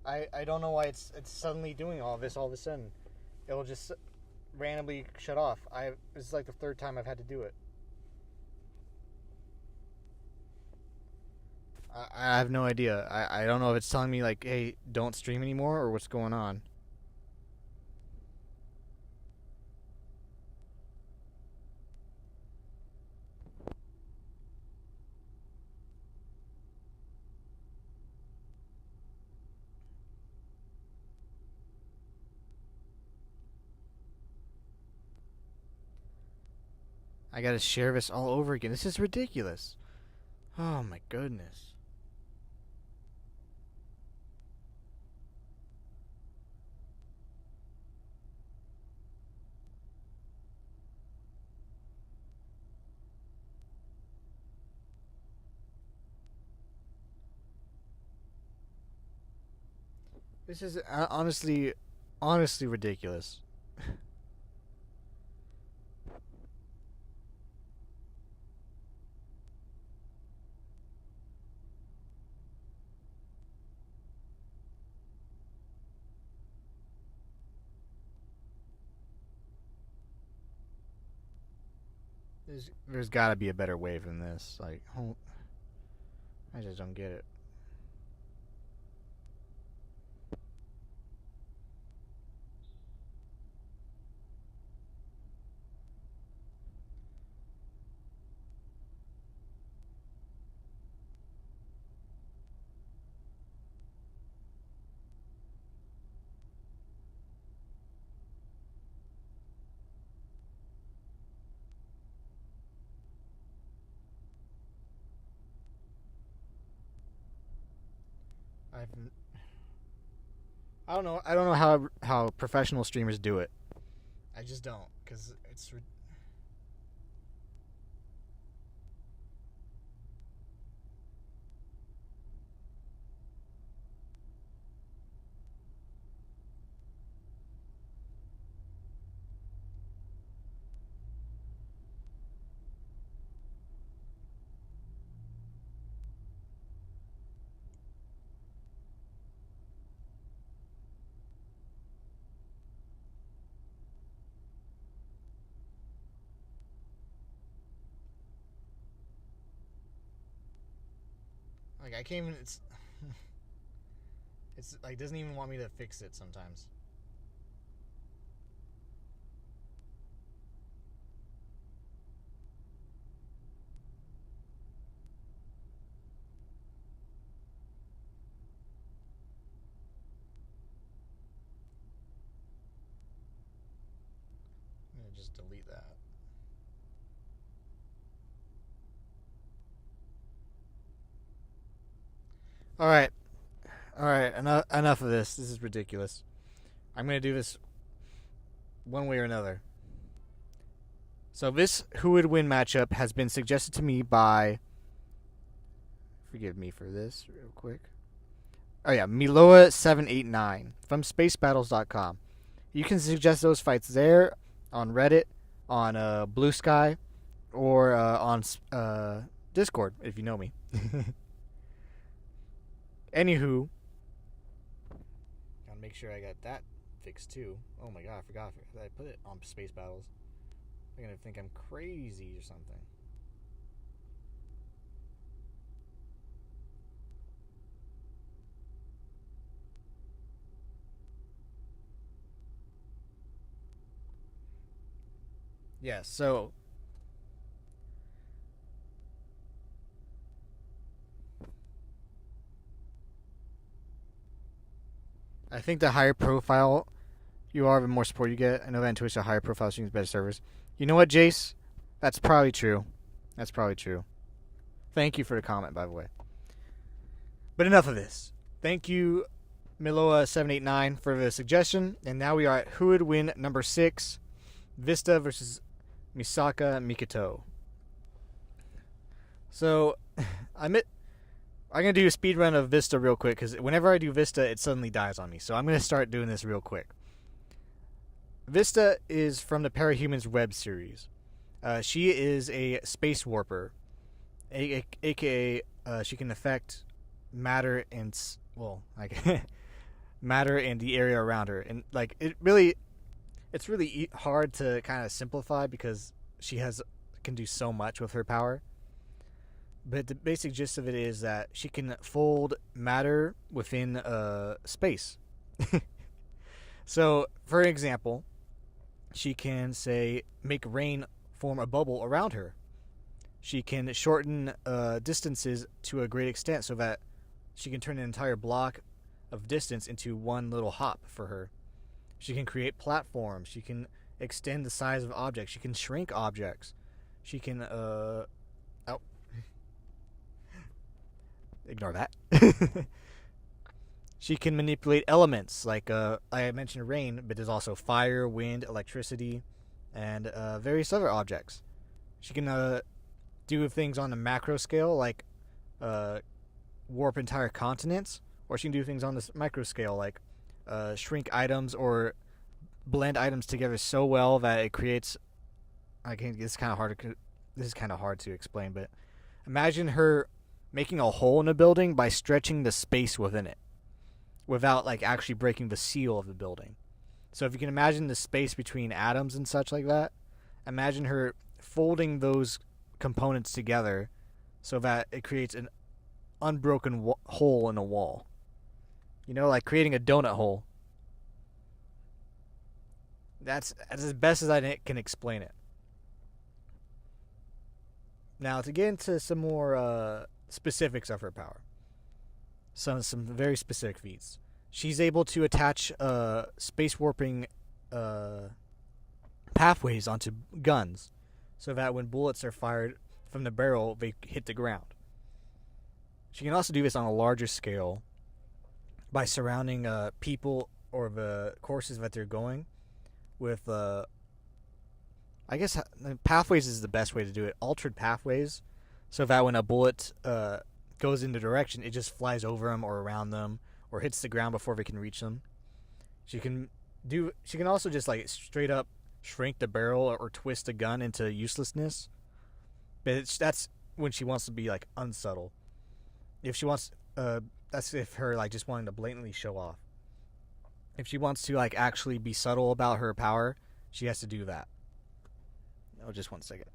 I don't know why it's suddenly doing all this all of a sudden. It'll just randomly shut off. This is like the third time I've had to do it. I have no idea. I don't know if it's telling me like, hey, don't stream anymore or what's going on. I gotta share this all over again. This is ridiculous. Oh my goodness. This is honestly ridiculous. There's gotta be a better way than this. Like, I just don't get it. I've I don't know. I don't know how professional streamers do it. I just don't, cause it's. Like I can't even. It's like doesn't even want me to fix it sometimes. I'm gonna just delete that. All right, all right. Enough of this. This is ridiculous. I'm gonna do this one way or another. So this who would win matchup has been suggested to me by. Forgive me for this, real quick. Oh yeah, Miloa789 from SpaceBattles.com. You can suggest those fights there on Reddit, on Blue Sky, or on Discord if you know me. Anywho, gotta make sure I got that fixed too. Oh my god, I forgot that I put it on Space Battles. They're gonna think I'm crazy or something. Yeah, so I think the higher profile you are, the more support you get. I know that on Twitch, the higher profile streams better servers. You know what, Jace? That's probably true. That's probably true. Thank you for the comment, by the way. But enough of this. Thank you, Miloa789, for the suggestion. And now we are at who would win number 6, Vista versus Misaka Mikoto. So, I'm going to do a speed run of Vista real quick, because whenever I do Vista, it suddenly dies on me. So I'm going to start doing this real quick. Vista is from the Parahumans web series. She is a space warper, aka she can affect matter and matter and the area around her. And like it's really hard to kind of simplify because she can do so much with her power. But the basic gist of it is that she can fold matter within space. So, for example, she can say make rain form a bubble around her. She can shorten distances to a great extent so that she can turn an entire block of distance into one little hop for her. She can create platforms. She can extend the size of objects. She can shrink objects. She can ignore that. She can manipulate elements like I mentioned rain, but there's also fire, wind, electricity, and various other objects. She can do things on the macro scale like warp entire continents, or she can do things on the micro scale like shrink items or blend items together so well that it creates. This is kind of hard to explain, but imagine her making a hole in a building by stretching the space within it, without like actually breaking the seal of the building. So if you can imagine the space between atoms and such like that, imagine her folding those components together so that it creates an unbroken hole in a wall. You know, like creating a donut hole. That's as best as I can explain it. Now, to get into some more specifics of her power. Some very specific feats. She's able to attach space warping pathways onto guns so that when bullets are fired from the barrel, they hit the ground. She can also do this on a larger scale by surrounding people or the courses that they're going with, I guess, pathways is the best way to do it. Altered pathways, so that when a bullet goes in the direction, it just flies over them or around them or hits the ground before they can reach them. She can also just like straight up shrink the barrel or twist a gun into uselessness. But that's when she wants to be like unsubtle. If she wants, that's if her like just wanting to blatantly show off. If she wants to like actually be subtle about her power, she has to do that. Oh, just 1 second.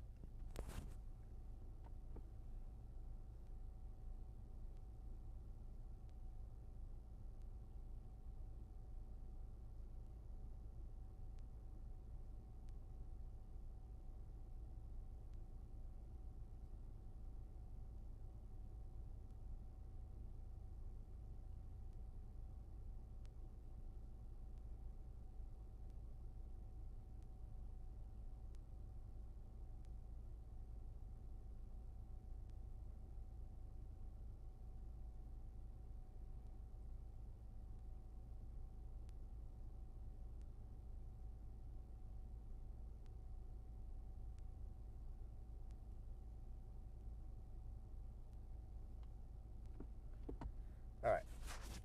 Alright.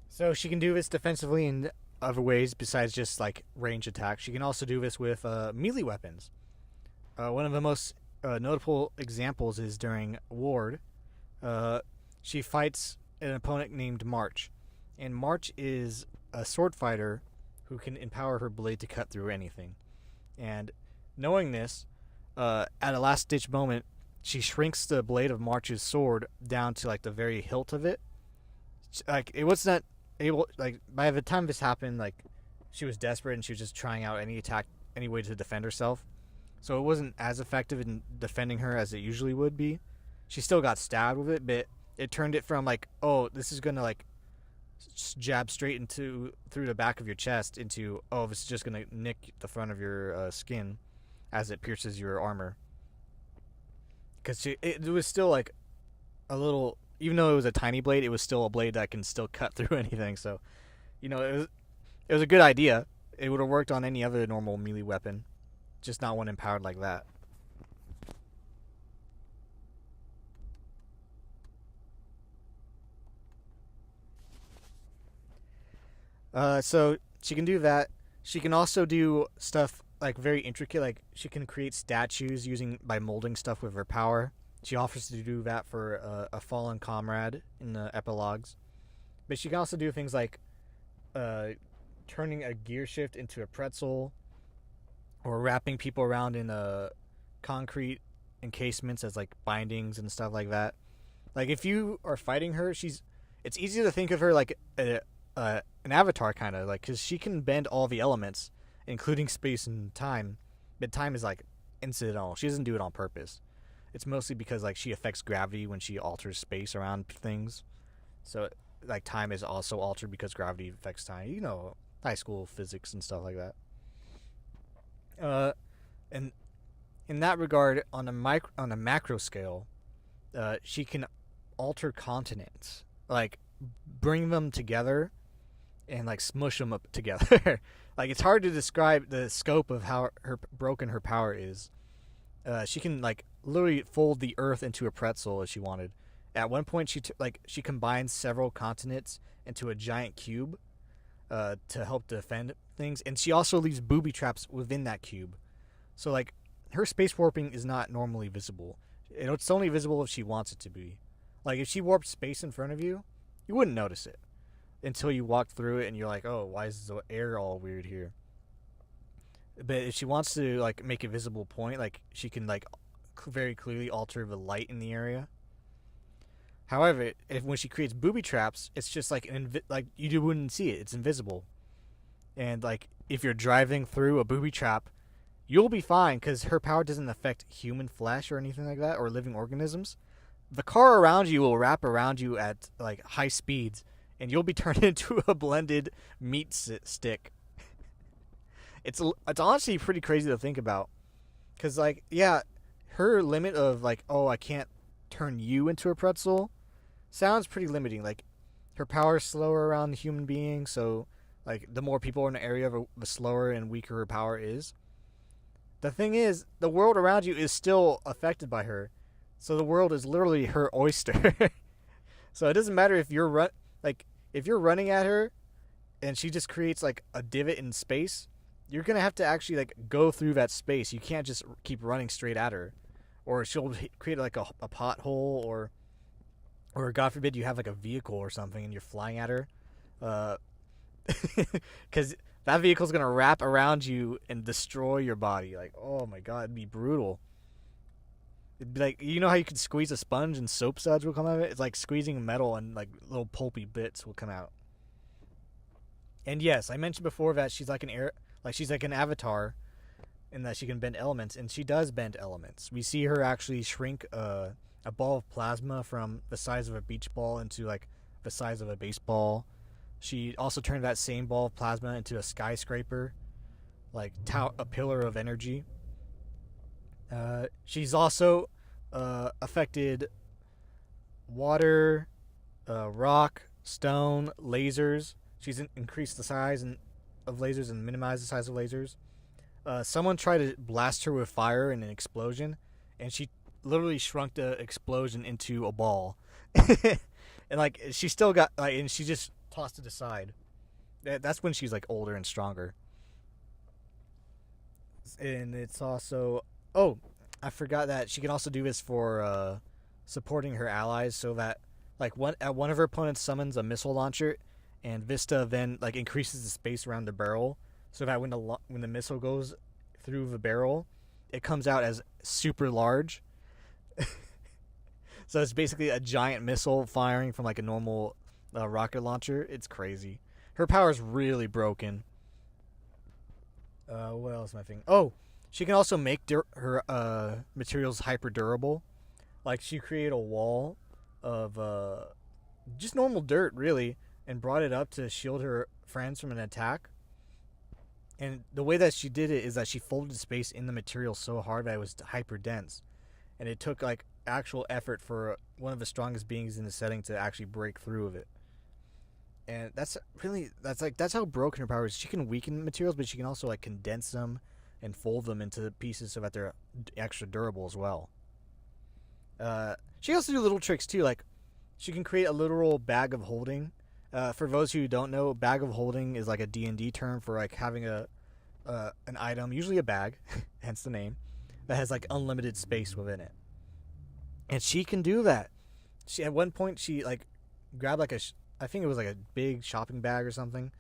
So she can do this defensively in other ways besides just like range attack. She can also do this with melee weapons. One of the most notable examples is during Ward. She fights an opponent named March. And March is a sword fighter who can empower her blade to cut through anything. And knowing this, at a last-ditch moment, she shrinks the blade of March's sword down to like the very hilt of it. Like it was not able. Like by the time this happened, like she was desperate and she was just trying out any way to defend herself. So it wasn't as effective in defending her as it usually would be. She still got stabbed with it, but it turned it from like, oh, this is gonna like jab straight through the back of your chest into, oh, this is just gonna nick the front of your skin as it pierces your armor. Because it was still like a little, even though it was a tiny blade, it was still a blade that can still cut through anything. So, you know, it was a good idea. It would have worked on any other normal melee weapon, just not one empowered like that. So she can do that. She can also do stuff like very intricate, like she can create statues by molding stuff with her power. She offers to do that for a fallen comrade in the epilogues. But she can also do things like uh, turning a gear shift into a pretzel, or wrapping people around in concrete encasements as like bindings and stuff like that. Like if you are fighting her, it's easy to think of her like an avatar kind of, like, because she can bend all the elements, including space and time. But time is like incidental. She doesn't do it on purpose. It's mostly because like she affects gravity when she alters space around things. So like time is also altered because gravity affects time. You know, high school physics and stuff like that. And in that regard, on a macro scale, she can alter continents, like bring them together and like smush them up together. Like it's hard to describe the scope of how broken her power is. She can like literally fold the earth into a pretzel if she wanted. At one point, she combines several continents into a giant cube to help defend things, and she also leaves booby traps within that cube. So like her space warping is not normally visible. It's only visible if she wants it to be. Like if she warped space in front of you, you wouldn't notice it until you walk through it and you're like, oh, why is the air all weird here? But if she wants to like make a visible point, like she can like very clearly alter the light in the area. However, when she creates booby traps, it's just like like you wouldn't see it. It's invisible. And like if you're driving through a booby trap, you'll be fine because her power doesn't affect human flesh or anything like that, or living organisms. The car around you will wrap around you at like high speeds, and you'll be turned into a blended meat stick. It's honestly pretty crazy to think about, because like yeah, her limit of like, oh, I can't turn you into a pretzel sounds pretty limiting. Like her power is slower around the human being, so like the more people in the area, the slower and weaker her power is. The thing is, the world around you is still affected by her, so the world is literally her oyster. So it doesn't matter if you're if you're running at her, and she just creates like a divot in space. You're gonna have to actually like go through that space. You can't just keep running straight at her, or she'll create like a pothole, or God forbid you have like a vehicle or something and you're flying at her, because that vehicle's gonna wrap around you and destroy your body. Like, oh my god, it'd be brutal. It'd be like, you know how you can squeeze a sponge and soap suds will come out of it? It's like squeezing metal and like little pulpy bits will come out. And yes, I mentioned before that she's like an avatar, in that she can bend elements, and she does bend elements. We see her actually shrink a ball of plasma from the size of a beach ball into like the size of a baseball. She also turned that same ball of plasma into a skyscraper, like a pillar of energy. She's also affected water, rock, stone, lasers. She's increased the size of lasers and minimized the size of lasers. Someone tried to blast her with fire in an explosion, and she literally shrunk the explosion into a ball. And like she still got and she just tossed it aside. That's when she's like older and stronger. And it's also, oh, I forgot that she can also do this for supporting her allies, so that like one of her opponents summons a missile launcher, and Vista then like increases the space around the barrel, so that when the missile goes through the barrel, it comes out as super large. So it's basically a giant missile firing from like a normal rocket launcher. It's crazy. Her power is really broken. What else am I thinking? Oh, she can also make her materials hyper durable. Like she created a wall of just normal dirt, really, and brought it up to shield her friends from an attack. And the way that she did it is that she folded space in the material so hard that it was hyper dense, and it took like actual effort for one of the strongest beings in the setting to actually break through of it. And that's how broken her power is. She can weaken materials, but she can also like condense them and fold them into pieces so that they're extra durable as well. She also do little tricks too, like she can create a literal bag of holding. For those who don't know, bag of holding is like a D&D term for like having an item, usually a bag, hence the name, that has like unlimited space within it. And she can do that. At one point she like grabbed like I think it was like a big shopping bag or something,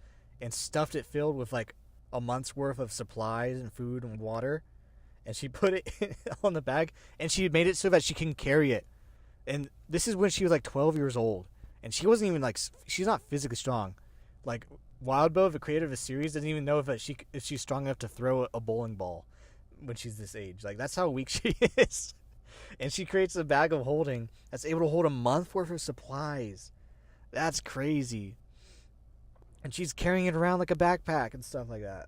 and stuffed it filled with like a month's worth of supplies and food and water, and she put it on the bag, and she made it so that she can carry it. And this is when she was like 12 years old, and she wasn't even like, she's not physically strong. Like Wildbow, the creator of the series, doesn't even know if she's strong enough to throw a bowling ball when she's this age. Like, that's how weak she is. And she creates a bag of holding that's able to hold a month worth of supplies. That's crazy. And she's carrying it around like a backpack and stuff like that.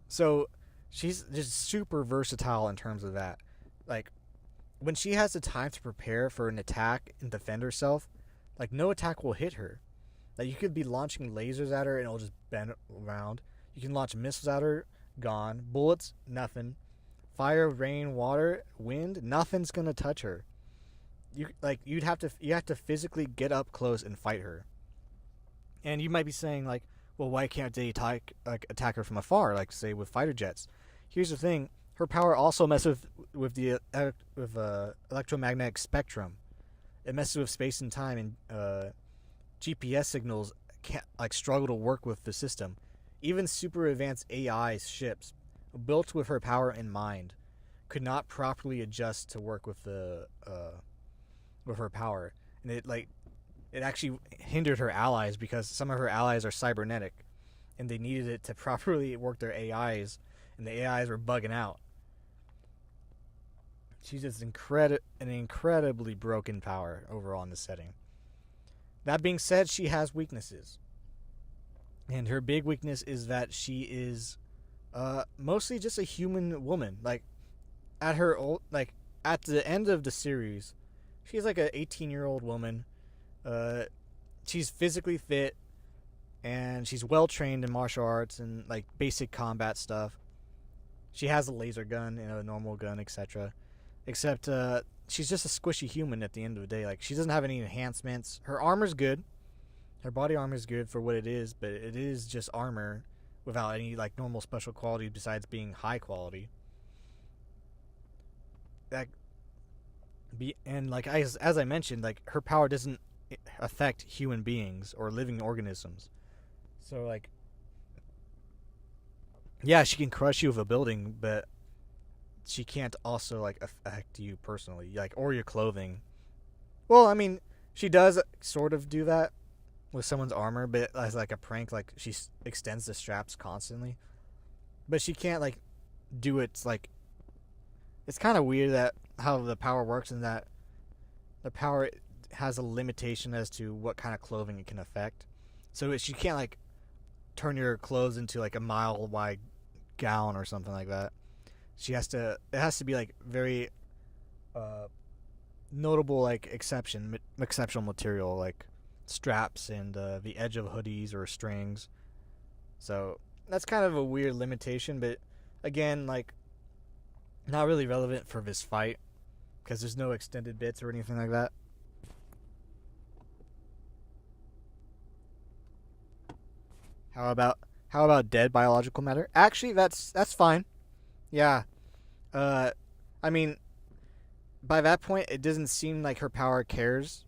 So she's just super versatile in terms of that. Like, when she has the time to prepare for an attack and defend herself, like, no attack will hit her. Like, you could be launching lasers at her and it'll just bend around. You can launch missiles at her, gone. Bullets, nothing. Fire, rain, water, wind, nothing's gonna touch her. You have to physically get up close and fight her. And you might be saying, like, well, why can't they attack her from afar, like, say, with fighter jets? Here's the thing: her power also messes with the electromagnetic spectrum. It messes with space and time, and GPS signals can't struggle to work with the system. Even super advanced AI ships, built with her power in mind, could not properly adjust to work with with her power, and it actually hindered her allies, because some of her allies are cybernetic, and they needed it to properly work their AIs, and the AIs were bugging out. She's just an incredibly broken power overall in the setting. That being said, she has weaknesses, and her big weakness is that she is mostly just a human woman. Like, at the end of the series, she's like an 18-year-old woman. She's physically fit, and she's well trained in martial arts and like basic combat stuff. She has a laser gun and a normal gun, etc. Except she's just a squishy human at the end of the day. Like, she doesn't have any enhancements. Her armor's good. Her body armor is good for what it is, but it is just armor without any like normal special quality besides being high quality. And like as I mentioned, like, her power doesn't affect human beings or living organisms. So like, yeah, she can crush you with a building, but she can't also like affect you personally, like, or your clothing. Well, I mean, she does sort of do that with someone's armor, but as like a prank, like she extends the straps constantly. But she can't like do it. Like, it's kind of weird that how the power works, and that the power has a limitation as to what kind of clothing it can affect. So she can't like turn your clothes into like a mile wide gown or something like that. It has to be like very notable, like exceptional material, like straps and the edge of hoodies or strings. So that's kind of a weird limitation, but again, like, not really relevant for this fight, because there's no extended bits or anything like that. How about dead biological matter? Actually, that's fine. Yeah. I mean, by that point, it doesn't seem like her power cares.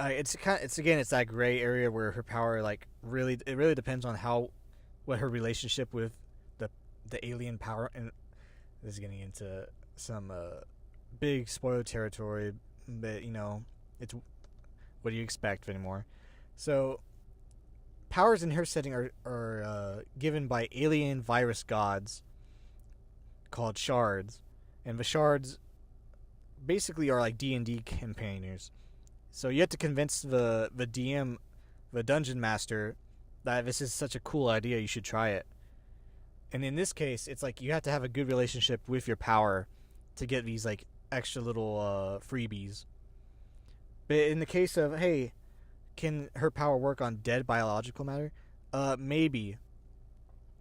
It's that gray area where her power it really depends on what her relationship with the alien power, and this is getting into some big spoiler territory, but it's what do you expect anymore? So powers in her setting are given by alien virus gods called shards, and the shards basically are like D&D campaigners. So you have to convince the DM, the dungeon master, that this is such a cool idea, you should try it. And in this case, it's like you have to have a good relationship with your power to get these like extra little freebies. But in the case of, hey, can her power work on dead biological matter? Maybe.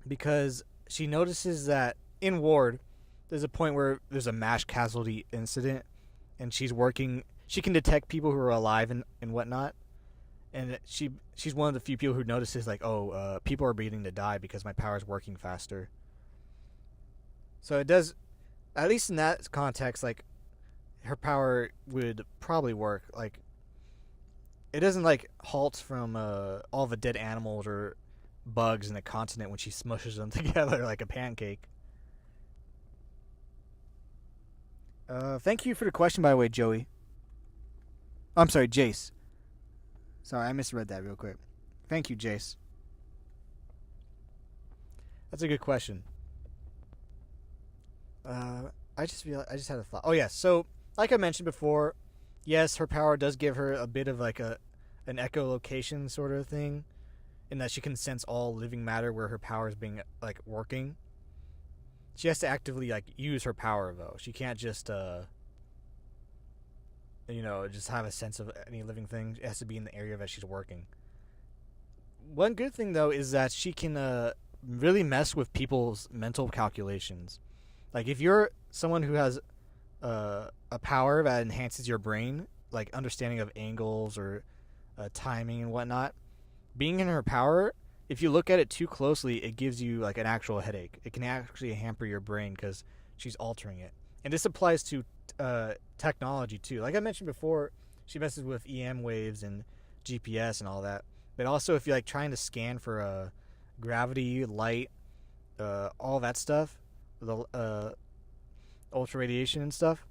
Because she notices that in Ward, there's a point where there's a mass casualty incident, and she can detect people who are alive and whatnot. And she's one of the few people who notices, like, people are beginning to die because my power is working faster. So it does, at least in that context, like, her power would probably work. Like, it doesn't like halt from all the dead animals or bugs in the continent when she smushes them together like a pancake. Thank you for the question, by the way, Joey. I'm sorry, Jace. Sorry, I misread that real quick. Thank you, Jace. That's a good question. I just had a thought. Oh yeah, so like I mentioned before, yes, her power does give her a bit of like an echolocation sort of thing, in that she can sense all living matter where her power is being like working. She has to actively like use her power though. She can't just just have a sense of any living thing. It has to be in the area that she's working. One good thing though is that she can really mess with people's mental calculations. Like if you're someone who has a power that enhances your brain, like understanding of angles or timing and whatnot, being in her power, if you look at it too closely, it gives you like an actual headache. It can actually hamper your brain because she's altering it. And this applies to technology too. Like I mentioned before, she messes with EM waves and GPS and all that. But also, if you're like trying to scan for gravity, light, all that stuff, the ultra radiation and stuff.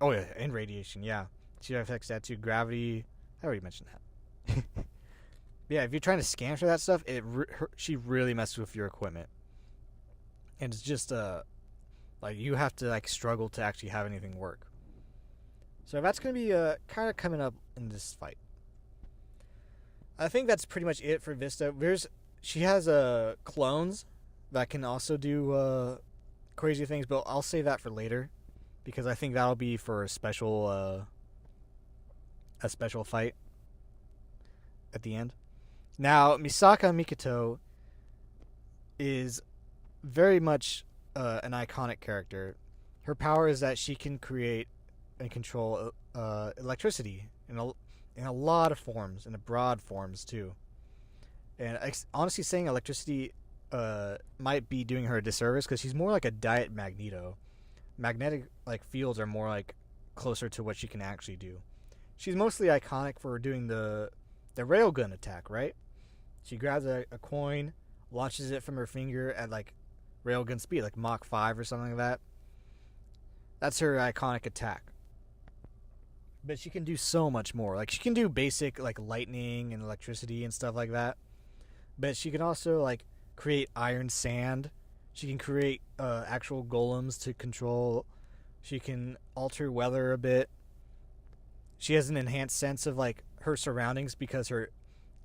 Oh yeah, and radiation. Yeah, she affects that too. Gravity. I already mentioned that. Yeah, if you're trying to scan for that stuff, she really messes with your equipment, and it's just like you have to like struggle to actually have anything work. So that's gonna be kind of coming up in this fight. I think that's pretty much it for Vista. She has clones that can also do crazy things, but I'll save that for later because I think that'll be for a special fight at the end. Now, Misaka Mikoto is very much an iconic character. Her power is that she can create and control electricity in a lot of forms, in the broad forms too. And honestly, saying electricity might be doing her a disservice because she's more like a diet Magneto. Magnetic like fields are more like closer to what she can actually do. She's mostly iconic for doing the railgun attack, right? She grabs a coin, launches it from her finger at like railgun speed, like Mach 5 or something like that. That's her iconic attack. But she can do so much more. Like she can do basic like lightning and electricity and stuff like that. But she can also like create iron sand. She can create actual golems to control. She can alter weather a bit. She has an enhanced sense of like her surroundings because her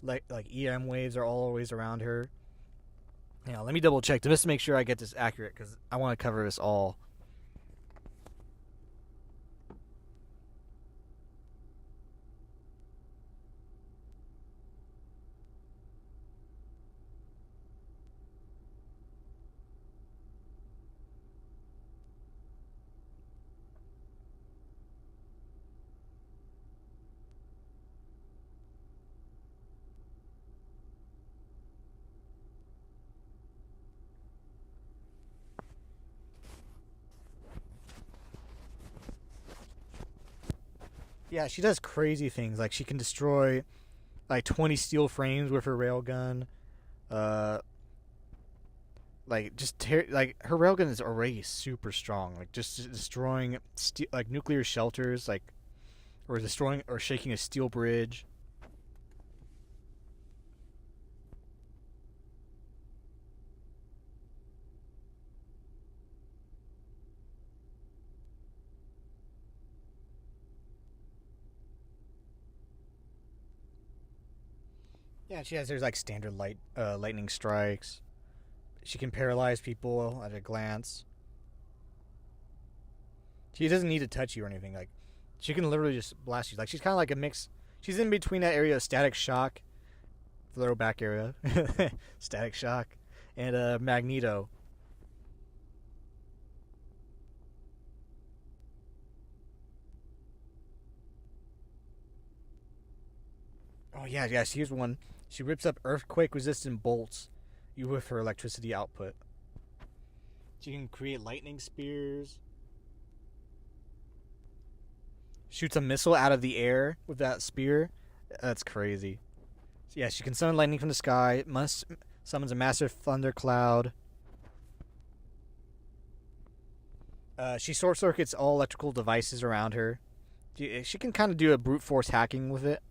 like EM waves are always around her. Yeah, let me double check just to make sure I get this accurate because I want to cover this all. Yeah, she does crazy things. Like she can destroy like 20 steel frames with her railgun. Uh, like her railgun is already super strong. Like just destroying like nuclear shelters, like or destroying or shaking a steel bridge. Yeah, she has there's like standard lightning strikes. She can paralyze people at a glance. She doesn't need to touch you or anything. Like she can literally just blast you. Like she's kind of like a mix. She's in between that area of Static Shock, throwback area, Static Shock, and Magneto. Oh yeah, yeah. Here's one. She rips up earthquake-resistant bolts you with her electricity output. She can create lightning spears. Shoots a missile out of the air with that spear. That's crazy. So yeah, she can summon lightning from the sky. Must summons a massive thundercloud. She short circuits all electrical devices around her. She can kind of do a brute force hacking with it.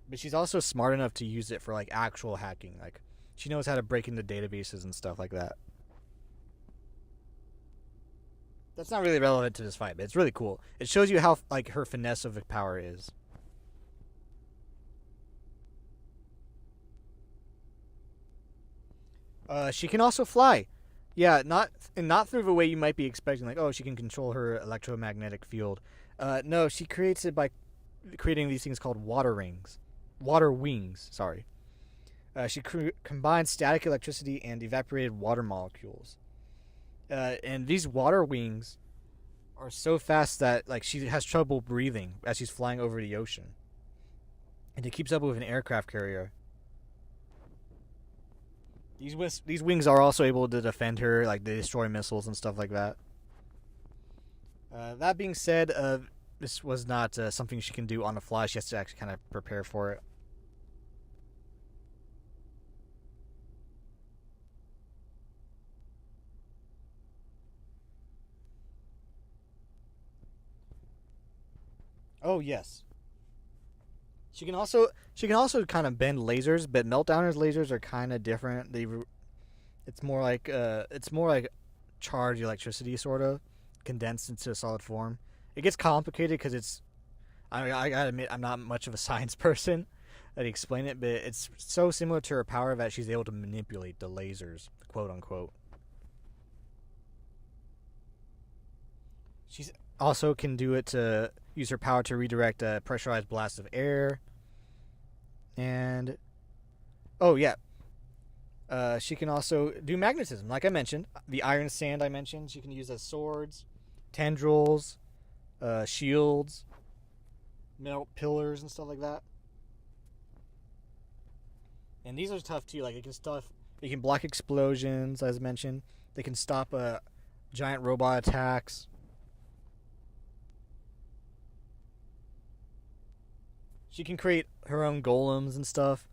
But she's also smart enough to use it for like actual hacking. Like she knows how to break into databases and stuff like that. That's not really relevant to this fight, but it's really cool. It shows you how like her finesse of the power is. She can also fly. Yeah, not through the way you might be expecting. Like, oh, she can control her electromagnetic field. No, she creates it by creating these things called water wings. Sorry. She combines static electricity and evaporated water molecules. And these water wings are so fast that like she has trouble breathing as she's flying over the ocean, and it keeps up with an aircraft carrier. These wings are also able to defend her, like they destroy missiles and stuff like that. That being said, this was not something she can do on the fly. She has to actually kind of prepare for it. Oh yes. She can also kind of bend lasers, but Meltdowner's lasers are kind of different. It's more like charged electricity sort of condensed into a solid form. It gets complicated because I gotta admit I'm not much of a science person that explain it, but it's so similar to her power that she's able to manipulate the lasers, quote unquote. She's also can do it to use her power to redirect pressurized blasts of air. And oh yeah, she can also do magnetism, like I mentioned. The iron sand I mentioned, she can use as swords, tendrils, shields, metal pillars, and stuff like that. And these are tough too. Like it can block explosions, as mentioned. They can stop giant robot attacks. She can create her own golems and stuff.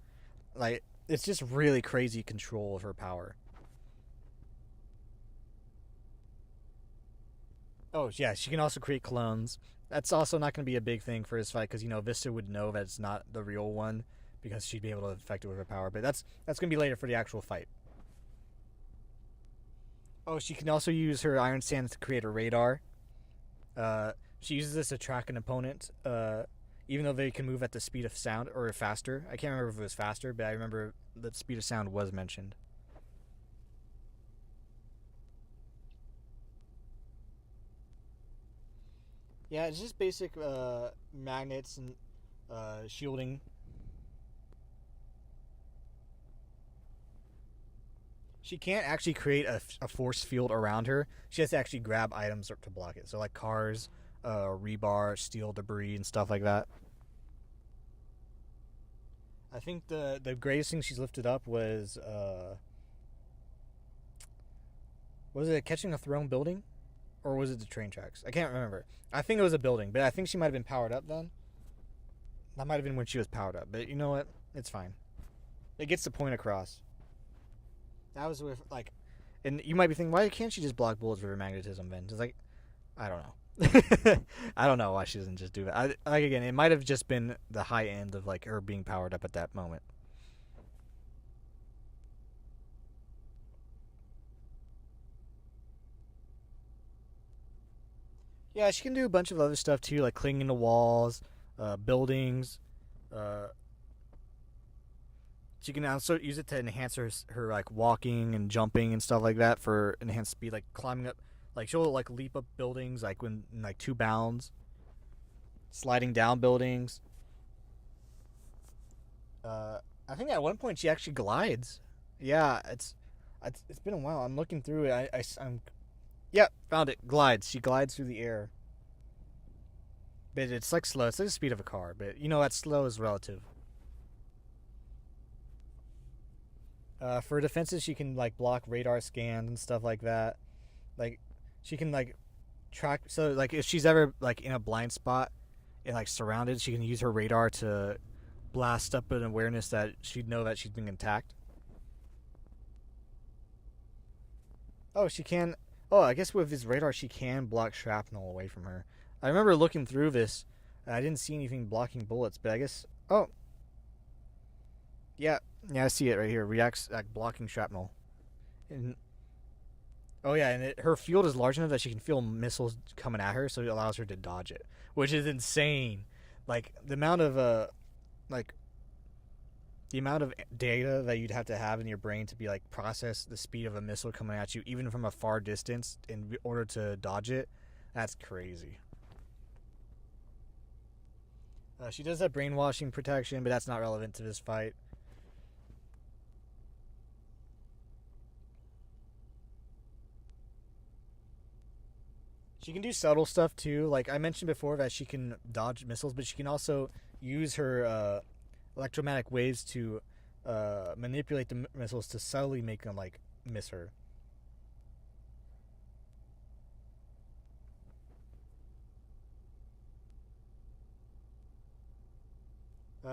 Like it's just really crazy control of her power. Oh yeah, she can also create clones. That's also not going to be a big thing for this fight because Vista would know that it's not the real one because she'd be able to affect it with her power. But that's going to be later for the actual fight. Oh, she can also use her iron sand to create a radar. She uses this to track an opponent. Even though they can move at the speed of sound or faster. I can't remember if it was faster, but I remember the speed of sound was mentioned. Yeah, it's just basic magnets and shielding. She can't actually create a force field around her. She has to actually grab items to block it. So like cars, rebar, steel debris, and stuff like that. I think the greatest thing she's lifted up was it catching a thrown building, or was it the train tracks? I can't remember. I think it was a building, but I think she might have been powered up then. That might have been when she was powered up, but you know what? It's fine. It gets the point across. That was with like, and you might be thinking, why can't she just block bullets with her magnetism? Then it's like, I don't know. I don't know why she doesn't just do that. Like again, it might have just been the high end of like her being powered up at that moment. Yeah, she can do a bunch of other stuff too, like clinging to walls, buildings. Uh, she can also use it to enhance her like walking and jumping and stuff like that for enhanced speed, like climbing up. Like she'll like leap up buildings like when in like 2 bounds, sliding down buildings. I think at one point she actually glides. Yeah, it's been a while. I'm looking through it. I'm yeah, found it. Glides. She glides through the air. But it's like slow. It's like the speed of a car. But that slow is relative. For defenses, she can like block radar scans and stuff like that. Like she can like track. So like if she's ever like in a blind spot and like surrounded, she can use her radar to blast up an awareness that she'd know that she's being attacked. Oh, she can. Oh, I guess with his radar, she can block shrapnel away from her. I remember looking through this. I didn't see anything blocking bullets, but I guess. Oh. Yeah, I see it right here. Reacts like blocking shrapnel. And oh yeah, and her field is large enough that she can feel missiles coming at her, so it allows her to dodge it, which is insane. Like the amount of like the amount of data that you'd have to have in your brain to be like process the speed of a missile coming at you, even from a far distance, in order to dodge it. That's crazy. She does have brainwashing protection, but that's not relevant to this fight. She can do subtle stuff too. Like I mentioned before, that she can dodge missiles, but she can also use her electromagnetic waves to manipulate the missiles to subtly make them like miss her.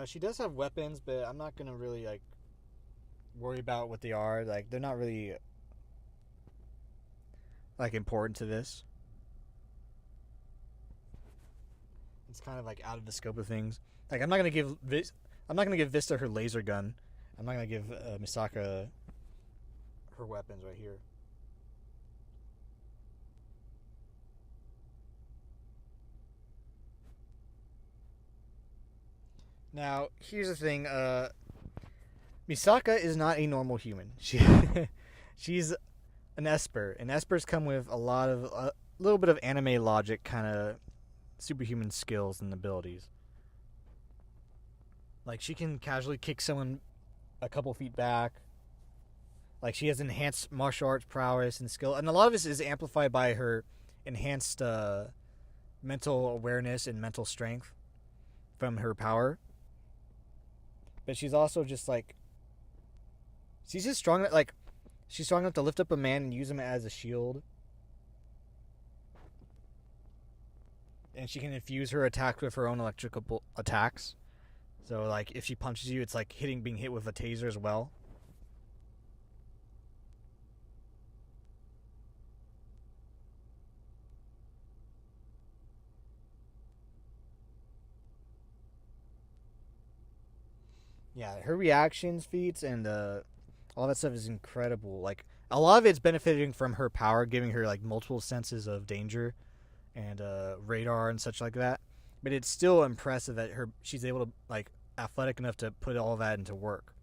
She does have weapons, but I'm not gonna really like worry about what they are. Like they're not really like important to this. It's kind of like out of the scope of things. Like I'm not gonna give Vista her laser gun. I'm not gonna give Misaka her weapons right here. Now here's the thing. Misaka is not a normal human. She's an Esper, and Espers come with a little bit of anime logic, kind of superhuman skills and abilities. Like she can casually kick someone a couple feet back. Like she has enhanced martial arts prowess and skill, and a lot of this is amplified by her enhanced mental awareness and mental strength from her power. But she's also just like she's just strong. Like she's strong enough to lift up a man and use him as a shield. And she can infuse her attacks with her own electrical attacks. So, like, if she punches you, it's like being hit with a taser as well. Yeah, her reactions, feats, and all that stuff is incredible. Like, a lot of it's benefiting from her power, giving her, like, multiple senses of danger and radar and such like that. But it's still impressive that she's able to, like, athletic enough to put all that into work.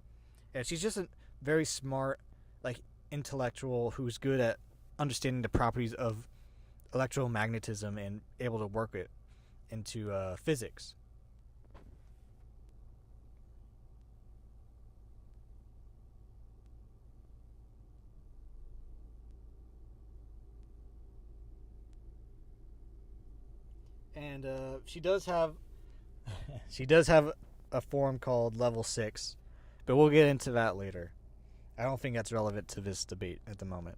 And she's just a very smart, like, intellectual who's good at understanding the properties of electromagnetism and able to work it into physics. And she does have a form called level 6, but we'll get into that later. I don't think that's relevant to this debate at the moment.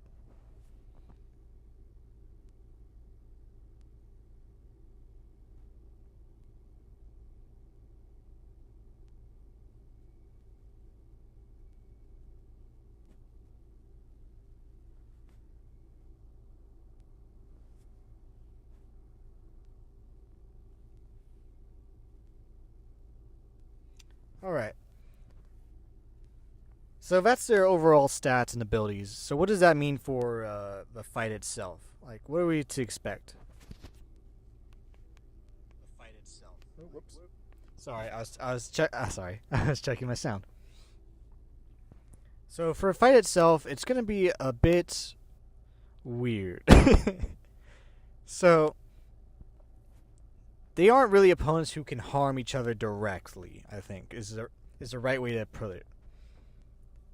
Alright. So that's their overall stats and abilities. So what does that mean for the fight itself? Like, what are we to expect? The fight itself. Oh, whoops. Sorry, I was checking my sound. So for a fight itself, it's going to be a bit weird. So they aren't really opponents who can harm each other directly, I think, is the right way to put it.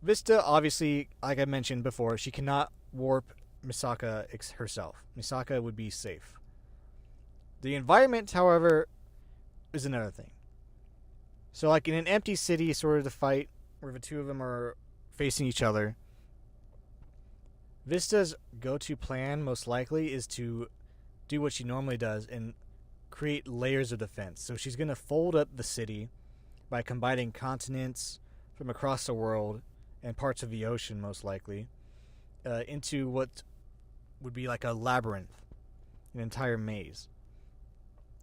Vista, obviously, like I mentioned before, she cannot warp Misaka herself. Misaka would be safe. The environment, however, is another thing. So, like in an empty city, sort of the fight where the two of them are facing each other, Vista's go-to plan, most likely, is to do what she normally does and create layers of defense. So she's going to fold up the city by combining continents from across the world and parts of the ocean, most likely, into what would be like a labyrinth, an entire maze.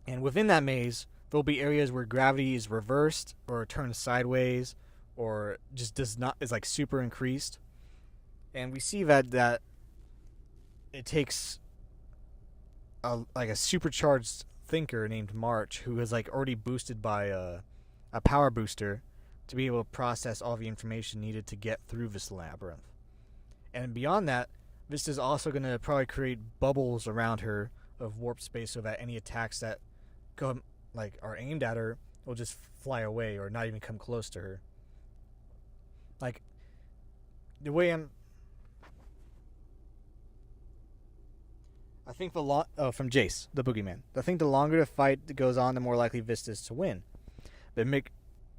And within that maze, there'll be areas where gravity is reversed or turns sideways or just is like super increased. And we see that it takes a supercharged thinker named March, who is like already boosted by a power booster, to be able to process all the information needed to get through this labyrinth. And beyond that, Vista's also going to probably create bubbles around her of warp space so that any attacks that are aimed at her will just fly away or not even come close to her. Like, the way I think from Jace, the boogeyman. I think the longer the fight goes on, the more likely Vista is to win. But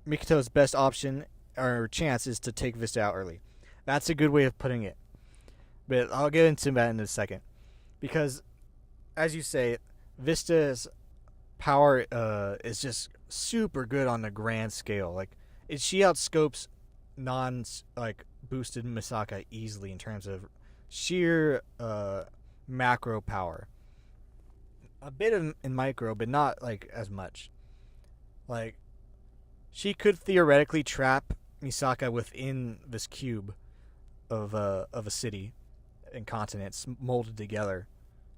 Mikoto's best option or chance is to take Vista out early. That's a good way of putting it. But I'll get into that in a second. Because, as you say, Vista's power is just super good on the grand scale. Like, she outscopes boosted Misaka easily in terms of sheer macro power. A bit in micro, but not like as much. Like, she could theoretically trap Misaka within this cube of a city and continents molded together,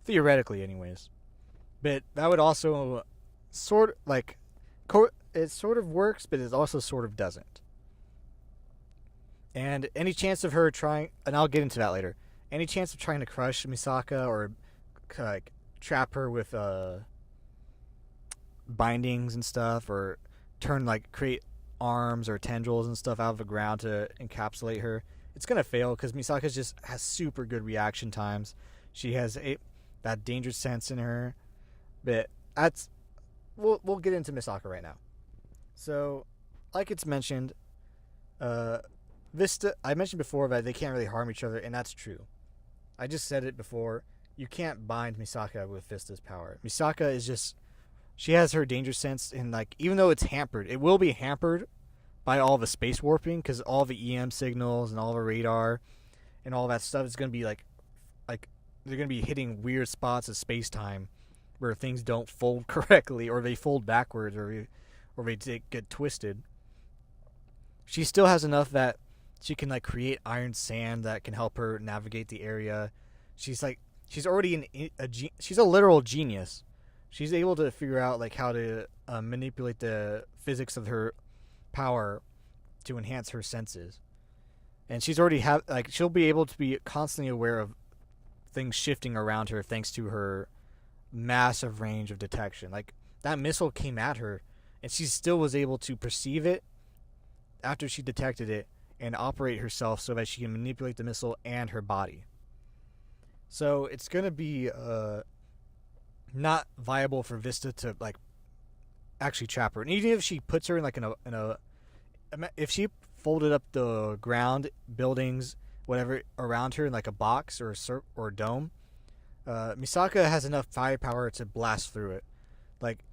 theoretically, anyways. But that would also it sort of works, but it also sort of doesn't. And any chance of her trying, and I'll get into that later, any chance of trying to crush Misaka or trap her with bindings and stuff, or create arms or tendrils and stuff out of the ground to encapsulate her, it's gonna fail because Misaka just has super good reaction times. She has that danger sense in her. But we'll get into Misaka right now. So, like it's mentioned, Vista. I mentioned before that they can't really harm each other, and that's true. I just said it before. You can't bind Misaka with Vista's power. Misaka is just, she has her danger sense, and even though it's hampered, it will be hampered by all the space warping, because all the EM signals and all the radar and all that stuff is going to be like they're going to be hitting weird spots of space-time where things don't fold correctly, or they fold backwards, or they get twisted. She still has enough that she can create iron sand that can help her navigate the area. She's already she's a literal genius. She's able to figure out how to manipulate the physics of her power to enhance her senses. And she's already she'll be able to be constantly aware of things shifting around her thanks to her massive range of detection. That missile came at her, and she still was able to perceive it after she detected it and operate herself so that she can manipulate the missile and her body. So it's going to be not viable for Vista to actually trap her. And even if she puts her if she folded up the ground, buildings, whatever around her in a box or a dome, Misaka has enough firepower to blast through it.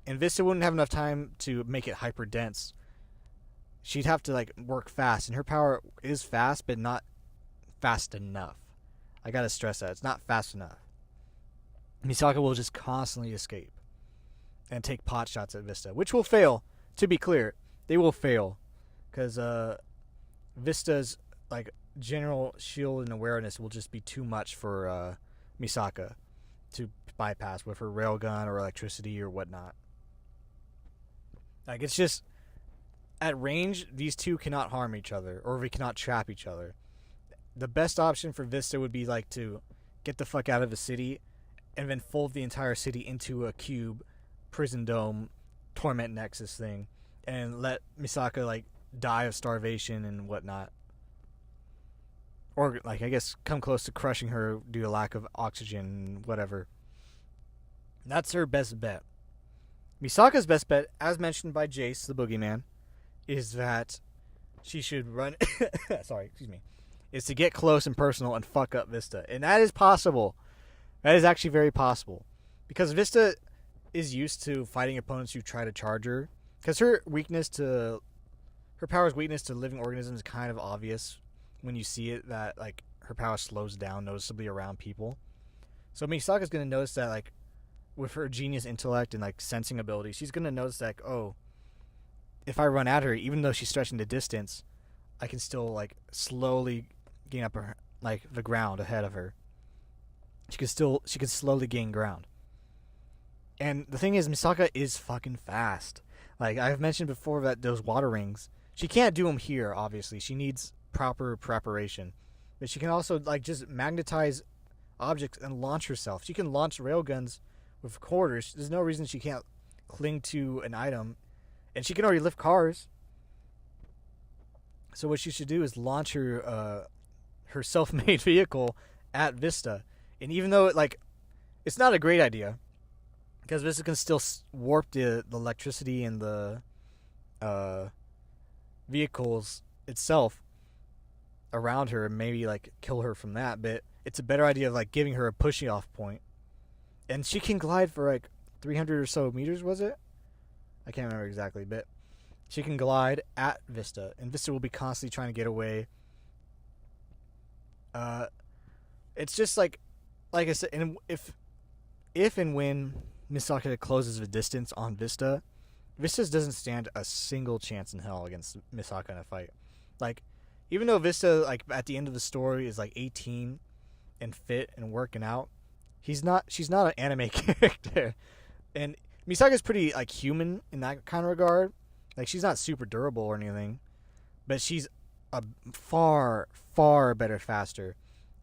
And Vista wouldn't have enough time to make it hyper dense. She'd have to work fast, and her power is fast, but not fast enough. I gotta stress that it's not fast enough. Misaka will just constantly escape and take pot shots at Vista, which will fail. To be clear, they will fail because Vista's general shield and awareness will just be too much for Misaka to bypass with her railgun or electricity or whatnot. It's just at range, these two cannot harm each other, or we cannot trap each other. The best option for Vista would be to get the fuck out of the city and then fold the entire city into a cube, prison dome, torment nexus thing, and let Misaka die of starvation and whatnot. Or I guess come close to crushing her due to lack of oxygen, whatever. That's her best bet. Misaka's best bet, as mentioned by Jace, the boogeyman, is that she should run is to get close and personal and fuck up Vista. And that is possible. That is actually very possible. Because Vista is used to fighting opponents who try to charge her, because her power's weakness to living organisms is kind of obvious when you see it, that like her power slows down noticeably around people. So Misaka's gonna notice that, like, with her genius intellect and like sensing ability, she's gonna notice that, like, oh, if I run at her, even though she's stretching the distance, I can still like slowly gain up her, like, the ground ahead of her. She can slowly gain ground. And the thing is, Misaka is fucking fast. Like I've mentioned before, that those water rings, she can't do them here. Obviously, she needs proper preparation, but she can also like just magnetize objects and launch herself. She can launch railguns with quarters. There's no reason she can't cling to an item, and she can already lift cars. So what she should do is launch her self-made vehicle at Vista. And even though it's not a great idea, because Vista can still warp the electricity and the vehicles itself around her, and maybe like kill her from that. But it's a better idea of like giving her a pushing off point. And she can glide for like 300 or so meters, was it? I can't remember exactly, but she can glide at Vista, and Vista will be constantly trying to get away. It's just like I said, and if and when Misaka closes the distance on Vista, Vista doesn't stand a single chance in hell against Misaka in a fight. Like, even though Vista, like, at the end of the story is like 18 and fit and working out, she's not an anime character. And Misaka's pretty like human in that kind of regard. Like, she's not super durable or anything, but she's a far, far better faster.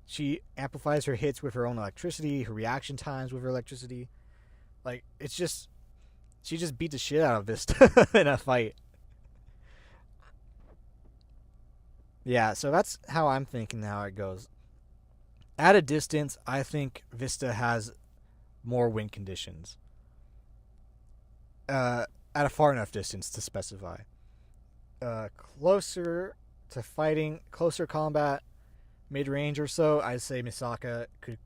She amplifies her hits with her own electricity, her reaction times with her electricity. Like, it's just, she just beat the shit out of Vista in a fight. Yeah, so that's how I'm thinking how it goes. At a distance, I think Vista has more win conditions. At a far enough distance to specify. Closer to fighting, closer combat, mid-range or so, I'd say Misaka could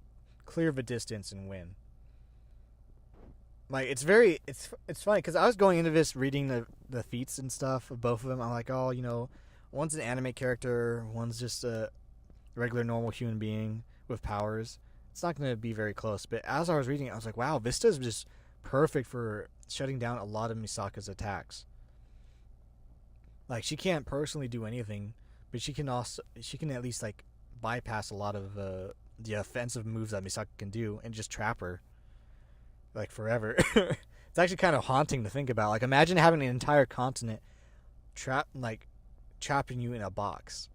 clear the distance and win. Like, it's funny, because I was going into this reading the feats and stuff of both of them. I'm like, oh, one's an anime character, one's just a regular normal human being with powers. It's not going to be very close. But as I was reading it, I was like, wow, Vista's just perfect for shutting down a lot of Misaka's attacks. Like, she can't personally do anything, but she can at least like bypass a lot of the offensive moves that Misaka can do and just trap her like forever. It's actually kind of haunting to think about. Like, imagine having an entire continent trapping you in a box.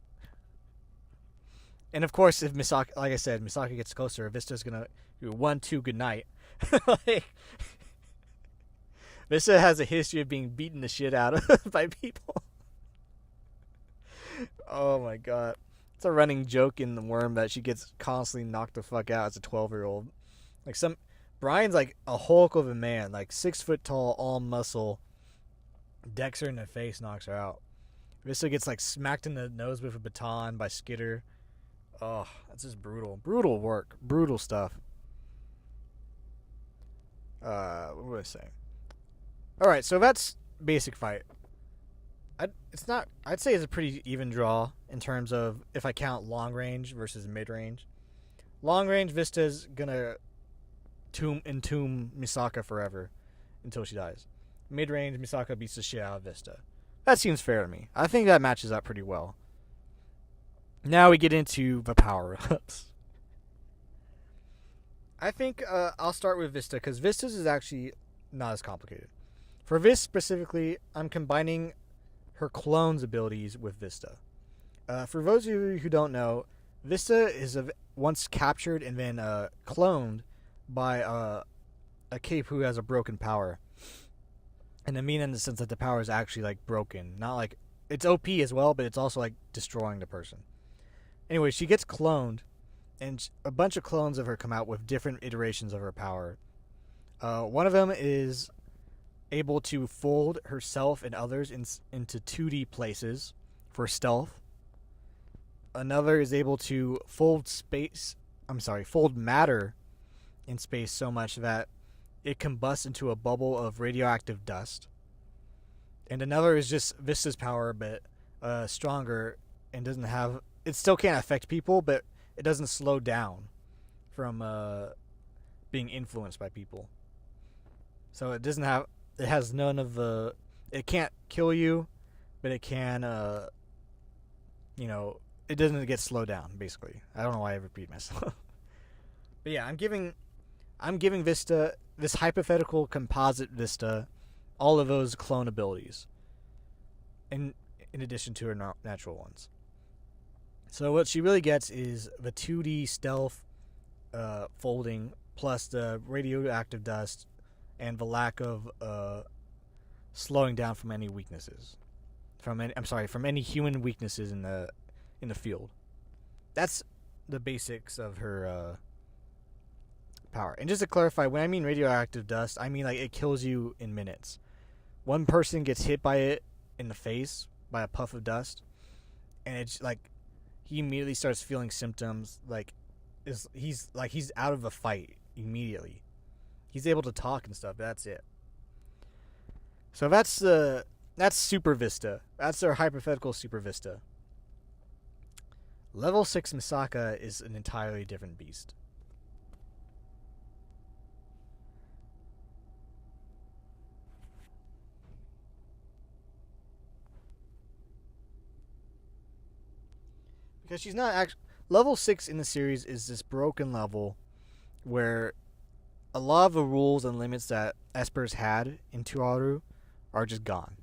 And of course, if Misaka, like I said, Misaka gets closer, Vista's gonna do 1-2 good night. Like, Vista has a history of being beaten the shit out of by people. Oh my god. It's a running joke in the Worm that she gets constantly knocked the fuck out as a 12-year-old. Like, Brian's like a Hulk of a man, like 6 foot tall, all muscle. Decks her in the face, knocks her out. Vista gets like smacked in the nose with a baton by Skitter. Oh, that's just brutal. Brutal work. Brutal stuff. What was I saying? Alright, so that's basic fight. I'd say it's a pretty even draw in terms of if I count long range versus mid range. Long range, Vista's gonna entomb Misaka forever until she dies. Mid range, Misaka beats the shit out of Vista. That seems fair to me. I think that matches up pretty well. Now we get into the power-ups. I think I'll start with Vista, because Vista's is actually not as complicated. For Vista specifically, I'm combining her clone's abilities with Vista. For those of you who don't know, Vista is once captured and then cloned by a cape who has a broken power. And I mean in the sense that the power is actually like broken. Not like, it's OP as well, but it's also like destroying the person. Anyway, she gets cloned, and a bunch of clones of her come out with different iterations of her power. One of them is able to fold herself and others into 2D places for stealth. Another is able to fold matter in space so much that it combusts into a bubble of radioactive dust. And another is just Vista's power, but stronger and doesn't have. It still can't affect people, but it doesn't slow down from being influenced by people. So it doesn't have. It has none of the. It can't kill you, but it can. You know, it doesn't get slowed down. Basically, I don't know why I repeat myself. But yeah, I'm giving Vista, this hypothetical composite Vista, all of those clone abilities, in addition to her natural ones. So what she really gets is the 2D stealth folding, plus the radioactive dust, and the lack of slowing down from any weaknesses. From any human weaknesses in the field. That's the basics of her power. And just to clarify, when I mean radioactive dust, I mean like it kills you in minutes. One person gets hit by it in the face by a puff of dust, and it's like he immediately starts feeling symptoms. Like he's out of a fight immediately. He's able to talk and stuff. But that's it. So that's Super Vista. That's our hypothetical Super Vista. Level 6 Misaka is an entirely different beast. Because she's not actually. Level 6 in the series is this broken level where a lot of the rules and limits that Esper's had in Tuaru are just gone.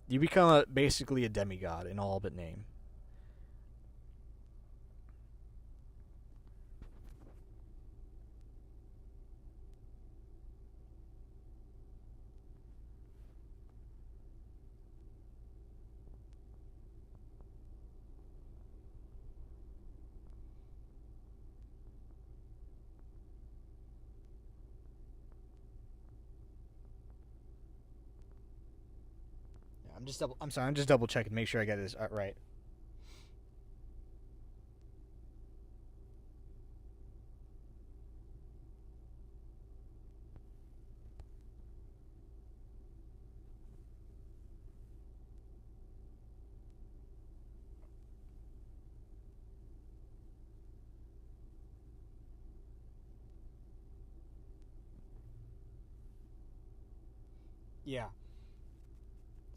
You become basically a demigod in all but name. I'm just double checking to make sure I get this right. Yeah.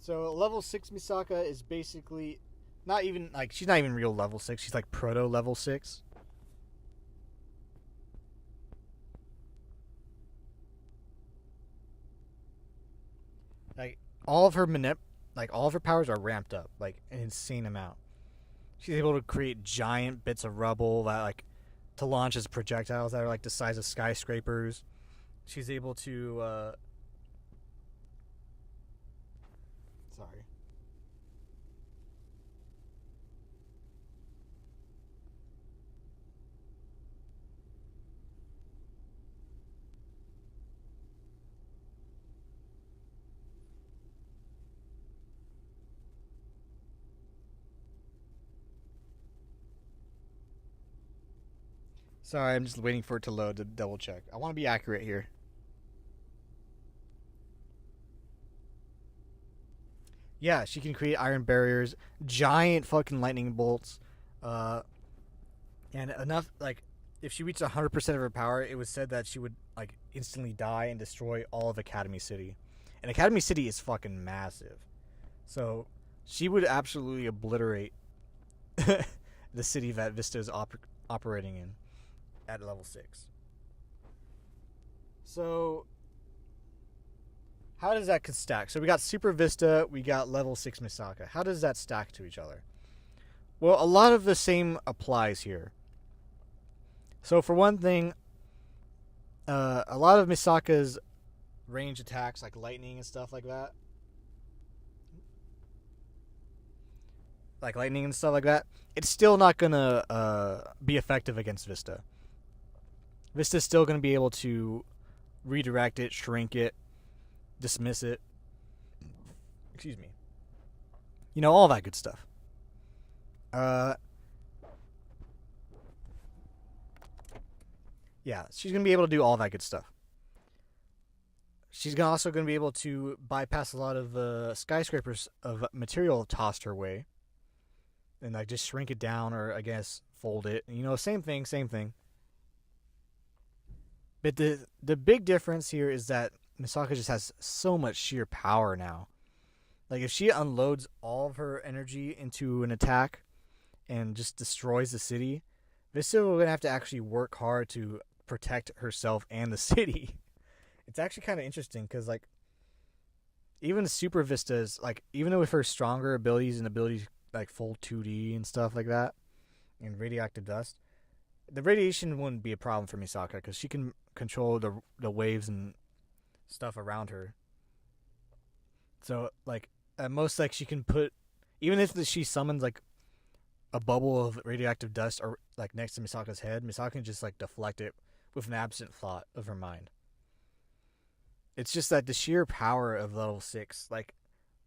So level 6 Misaka is basically not even like she's not even real level 6. She's like proto level 6. Like all of her all of her powers are ramped up like an insane amount. She's able to create giant bits of rubble that like to launch as projectiles that are like the size of skyscrapers. She's able to sorry. Sorry, I'm just waiting for it to load to double check. I want to be accurate here. Yeah, she can create iron barriers, giant fucking lightning bolts, uh, and enough like if she reached 100% of her power, it was said that she would like instantly die and destroy all of Academy City. And Academy City is fucking massive, so she would absolutely obliterate the city that Vista is operating in at level 6. So how does that stack? So we got Super Vista, we got level 6 Misaka. How does that stack to each other? Well, a lot of the same applies here. So for one thing, a lot of Misaka's range attacks, like lightning and stuff like that, it's still not gonna be effective against Vista. Vista's still gonna be able to redirect it, shrink it, dismiss it. Excuse me. You know, all that good stuff. Yeah, she's gonna be able to do all that good stuff. She's also going to be able to bypass a lot of skyscrapers of material tossed her way, and like just shrink it down, or I guess fold it. You know, same thing, same thing. But the big difference here is that Misaka just has so much sheer power now. Like if she unloads all of her energy into an attack and just destroys the city, Vista will have to actually work hard to protect herself and the city. It's actually kind of interesting because like even Super Vista's like even with her stronger abilities and abilities like full 2D and stuff like that and radioactive dust, the radiation wouldn't be a problem for Misaka because she can control the waves and stuff around her. So like at most like she can put even if she summons like a bubble of radioactive dust or like next to Misaka's head, Misaka can just like deflect it with an absent thought of her mind. It's just that the sheer power of level 6, like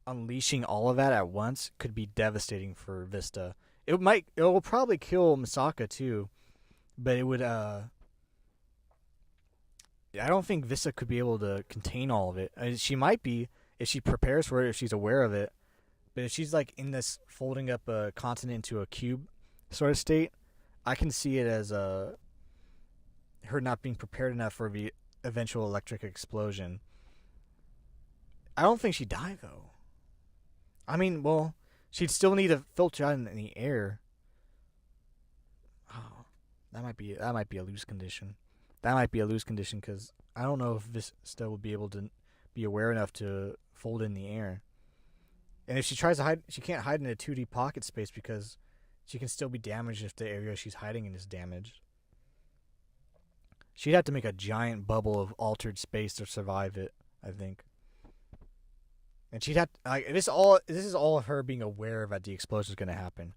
unleashing all of that at once could be devastating for Vista. It will probably kill Misaka too, but it would I don't think Vista could be able to contain all of it. She might be if she prepares for it, if she's aware of it. But if she's like in this folding up a continent into a cube sort of state, I can see it as her not being prepared enough for the eventual electric explosion. I don't think she'd die though. I mean, well, she'd still need to filter out in the air. Oh, that might be a loose condition. That might be a loose condition because I don't know if Vista would be able to be aware enough to fold in the air. And if she tries to hide, she can't hide in a 2D pocket space because she can still be damaged if the area she's hiding in is damaged. She'd have to make a giant bubble of altered space to survive it, I think. And she'd have like this is all of her being aware that the explosion is going to happen.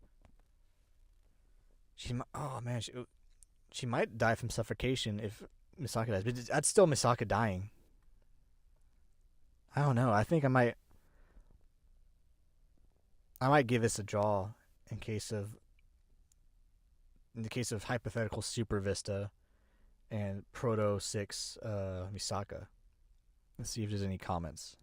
She might die from suffocation if Misaka dies, but that's still Misaka dying. I don't know. I think I might give this a draw in the case of hypothetical Super Vista and Proto 6 Misaka. Let's see if there's any comments.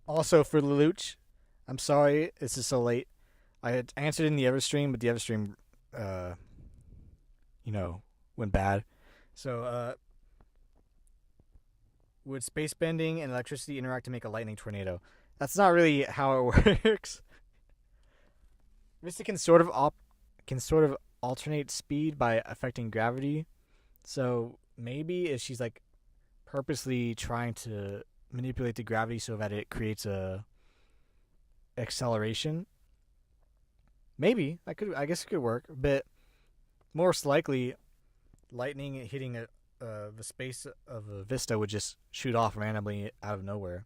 Also for Lelouch, I'm sorry this is so late. I had answered in the other stream, but the other stream, went bad. So, would space bending and electricity interact to make a lightning tornado? That's not really how it works. Vista can sort of alternate speed by affecting gravity. So maybe if she's like purposely trying to manipulate the gravity so that it creates a acceleration, maybe I guess it could work, but most likely lightning hitting the space of a Vista would just shoot off randomly out of nowhere.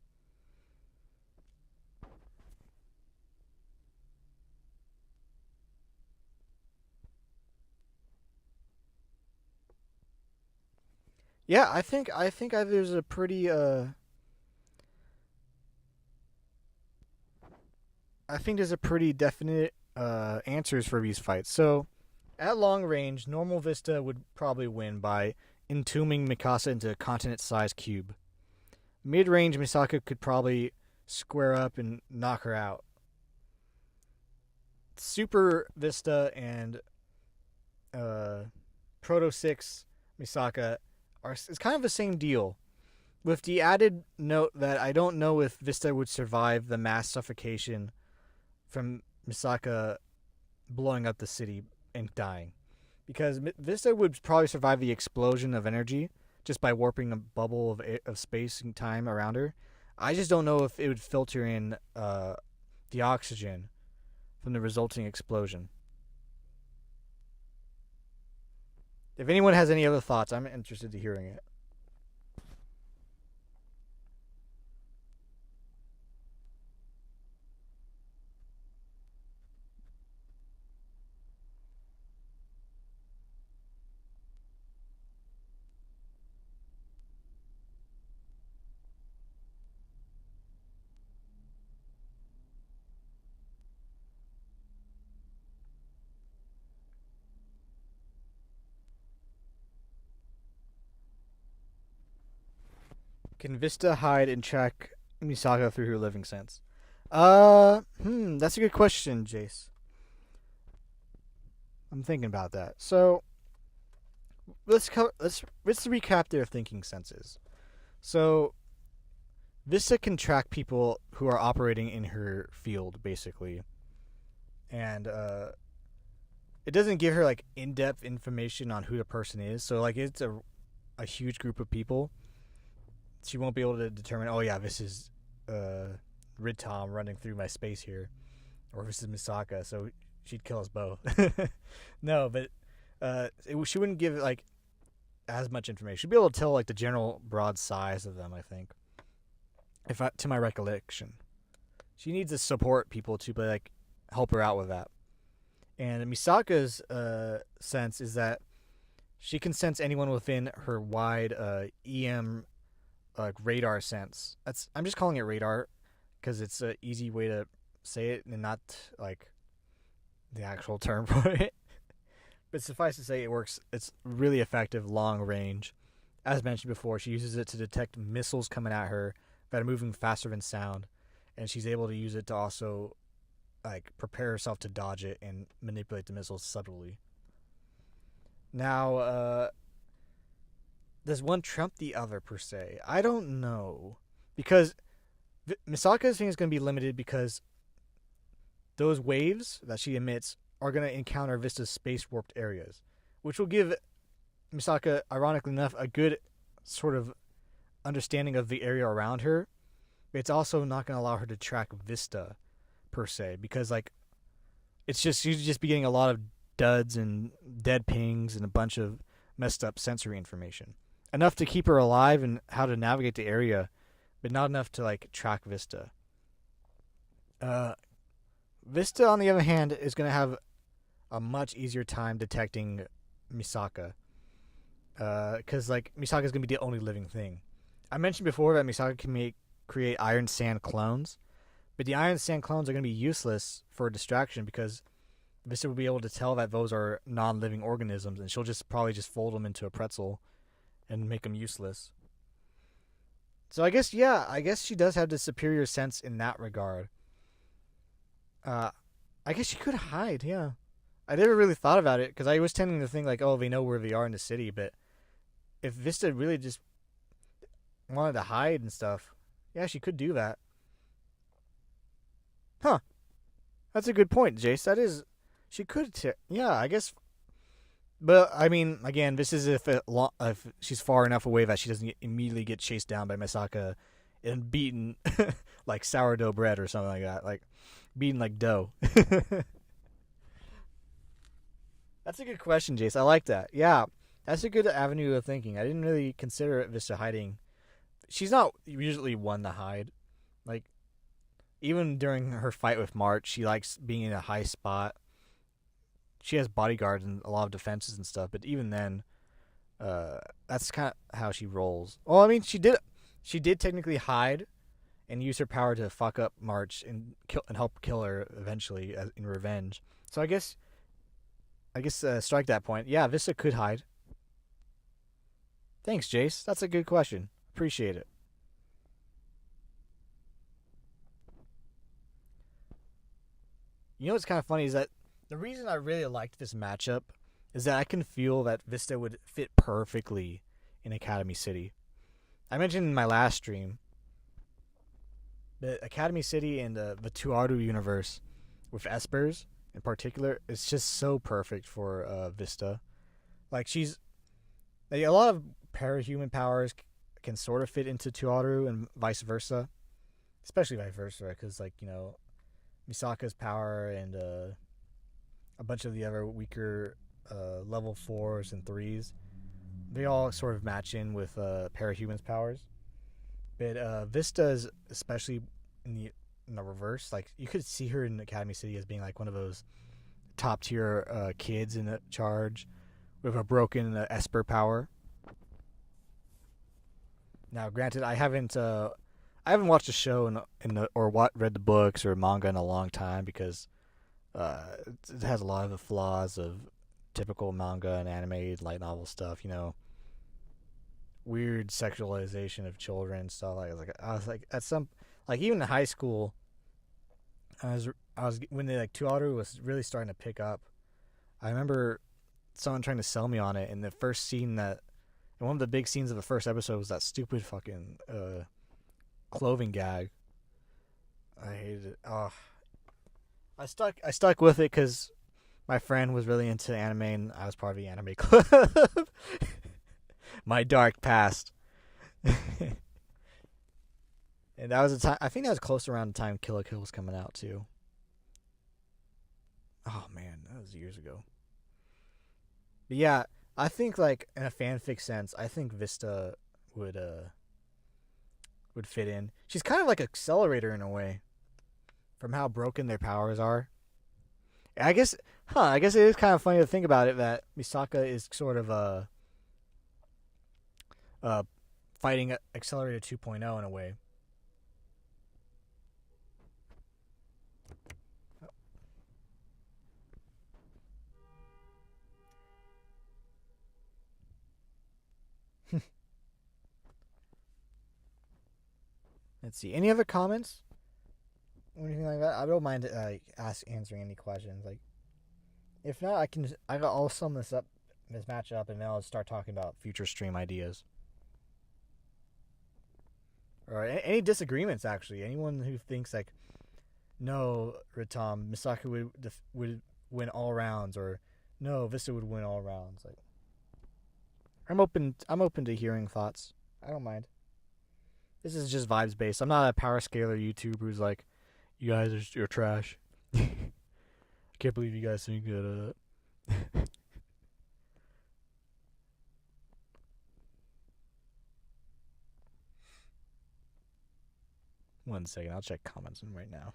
Yeah, I think there's a pretty I think there's a pretty definite answers for these fights. So, at long range, normal Vista would probably win by entombing Mikasa into a continent-sized cube. Mid-range, Misaka could probably square up and knock her out. Super Vista and Proto 6 Misaka it's kind of the same deal, with the added note that I don't know if Vista would survive the mass suffocation from Misaka blowing up the city and dying. Because Vista would probably survive the explosion of energy just by warping a bubble of space and time around her. I just don't know if it would filter in the oxygen from the resulting explosion. If anyone has any other thoughts, I'm interested in hearing it. Can Vista hide and track Misaka through her living sense? That's a good question, Jace. I'm thinking about that. So let's recap their thinking senses. So Vista can track people who are operating in her field, basically, and it doesn't give her like in-depth information on who the person is. So like it's a huge group of people. She won't be able to determine. Oh yeah, this is Rid Tom running through my space here, or this is Misaka. So she'd kill us both. No, but she wouldn't give like as much information. She'd be able to tell like the general broad size of them. I think, to my recollection, she needs to support people to like help her out with that. And Misaka's sense is that she can sense anyone within her wide EM radar sense. I'm just calling it radar because it's an easy way to say it and not like the actual term for it. But suffice to say, it works. It's really effective, long range. As mentioned before, she uses it to detect missiles coming at her that are moving faster than sound, and she's able to use it to also like prepare herself to dodge it and manipulate the missiles subtly. Now, does one trump the other per se? I don't know, because Misaka's thing is going to be limited because those waves that she emits are going to encounter Vista's space warped areas, which will give Misaka, ironically enough, a good sort of understanding of the area around her. But it's also not going to allow her to track Vista per se, because like she'd just be getting a lot of duds and dead pings and a bunch of messed up sensory information, enough to keep her alive and how to navigate the area, but not enough to like track Vista. Vista, on the other hand, is going to have a much easier time detecting Misaka, because like Misaka is going to be the only living thing. I mentioned before that Misaka can create iron sand clones, but the iron sand clones are going to be useless for a distraction because Vista will be able to tell that those are non-living organisms, and she'll probably just fold them into a pretzel and make them useless. So I guess she does have the superior sense in that regard. I guess she could hide, yeah. I never really thought about it because I was tending to think like, oh, they know where they are in the city, but if Vista really just wanted to hide and stuff, yeah, she could do that. Huh. That's a good point, Jace. She could, yeah, I guess. But, I mean, again, this is if she's far enough away that she doesn't immediately get chased down by Misaka and beaten like sourdough bread or something like that. Like, beaten like dough. That's a good question, Jace. I like that. Yeah, that's a good avenue of thinking. I didn't really consider Vista hiding. She's not usually one to hide. Like, even during her fight with March, she likes being in a high spot. She has bodyguards and a lot of defenses and stuff, but even then, that's kind of how she rolls. Well, I mean, she did technically hide and use her power to fuck up March and help kill her eventually in revenge. So I guess strike that point. Yeah, Vista could hide. Thanks, Jace. That's a good question. Appreciate it. You know what's kind of funny is that the reason I really liked this matchup is that I can feel that Vista would fit perfectly in Academy City. I mentioned in my last stream that Academy City and the Tuaru universe with Espers in particular is just so perfect for Vista. Like a lot of parahuman powers can sort of fit into Tuaru and vice versa, especially vice versa because like Misaka's power and a bunch of the other weaker level 4s and 3s, they all sort of match in with Parahuman's powers. But Vista's, especially in the reverse, like you could see her in Academy City as being like one of those top tier kids in charge with a broken Esper power. Now, granted, I haven't watched the show read the books or manga in a long time because it has a lot of the flaws of typical manga and anime light novel stuff. weird sexualization of children and stuff. I was like at some like even in high school, I was when the like 2 was really starting to pick up. I remember someone trying to sell me on it, and the first scene that and one of the big scenes of the first episode was that stupid fucking clothing gag. I hated it. Oh, I stuck with it because my friend was really into anime, and I was part of the anime club. My dark past. And that was a time. I think that was close around the time Kill la Kill was coming out too. Oh man, that was years ago. But yeah, I think like in a fanfic sense, I think Vista would would fit in. She's kind of like Accelerator in a way, from how broken their powers are. I guess, I guess it is kind of funny to think about it that Misaka is sort of fighting Accelerator 2.0 in a way. Let's see. Any other comments or anything like that? I don't mind answering any questions. Like, if not, I'll sum this match up, and then I'll start talking about future stream ideas. Or any disagreements, actually. Anyone who thinks like, no, Ritom, Misaka would win all rounds, or no, Vista would win all rounds. Like, I'm open to hearing thoughts. I don't mind. This is just vibes based. I'm not a power scaler YouTuber who's like, you guys you're trash. I can't believe you guys think that. One second, I'll check comments right now.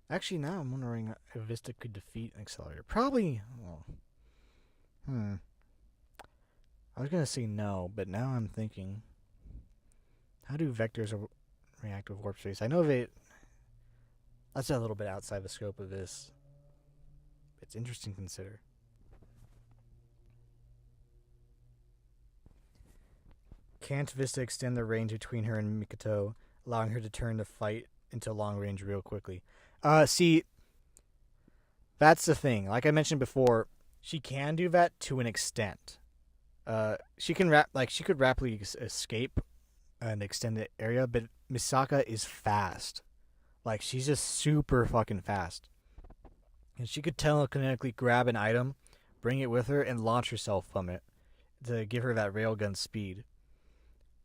Actually, now I'm wondering if Vista could defeat Accelerator. Probably. Well, I was gonna say no, but now I'm thinking, how do vectors react with warp space? I know that's a little bit outside the scope of this. It's interesting to consider. Can't Vista extend the range between her and Mikoto, allowing her to turn the fight into long range real quickly? See, that's the thing. Like I mentioned before, she can do that to an extent. She could rapidly escape an extended area, but Misaka is fast. Like, she's just super fucking fast. And she could telekinetically grab an item, bring it with her, and launch herself from it to give her that railgun speed.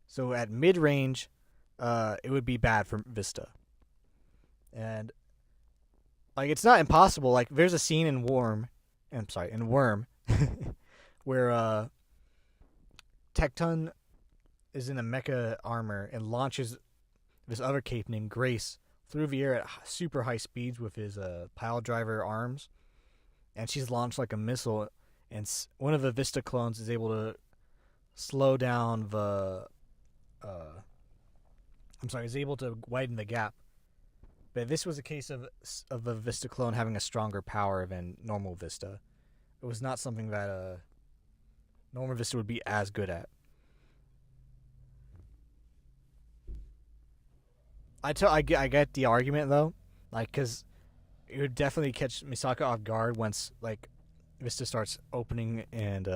So at mid range, it would be bad for Vista. And like, it's not impossible. Like, there's a scene in Worm, where Tecton is in a mecha armor and launches this other cape named Grace through the air at super high speeds with his pile driver arms, and she's launched like a missile. And one of the Vista clones is able to slow down is able to widen the gap. But this was a case of a Vista clone having a stronger power than normal Vista. It was not something that normal Vista would be as good at. I get the argument though, like, because it would definitely catch Misaka off guard once like Vista starts opening and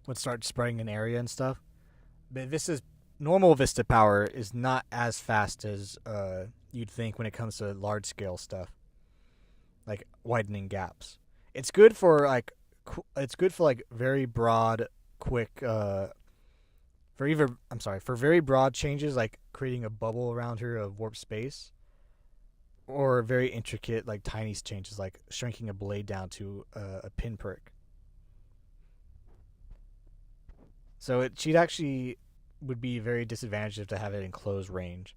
would start spreading an area and stuff. But Vista's normal Vista power is not as fast as you'd think when it comes to large scale stuff, like widening gaps. It's good for like very broad, quick for very broad changes like creating a bubble around her of warp space, or very intricate like tiny changes like shrinking a blade down to a pinprick. So she'd actually would be very disadvantaged to have it in close range.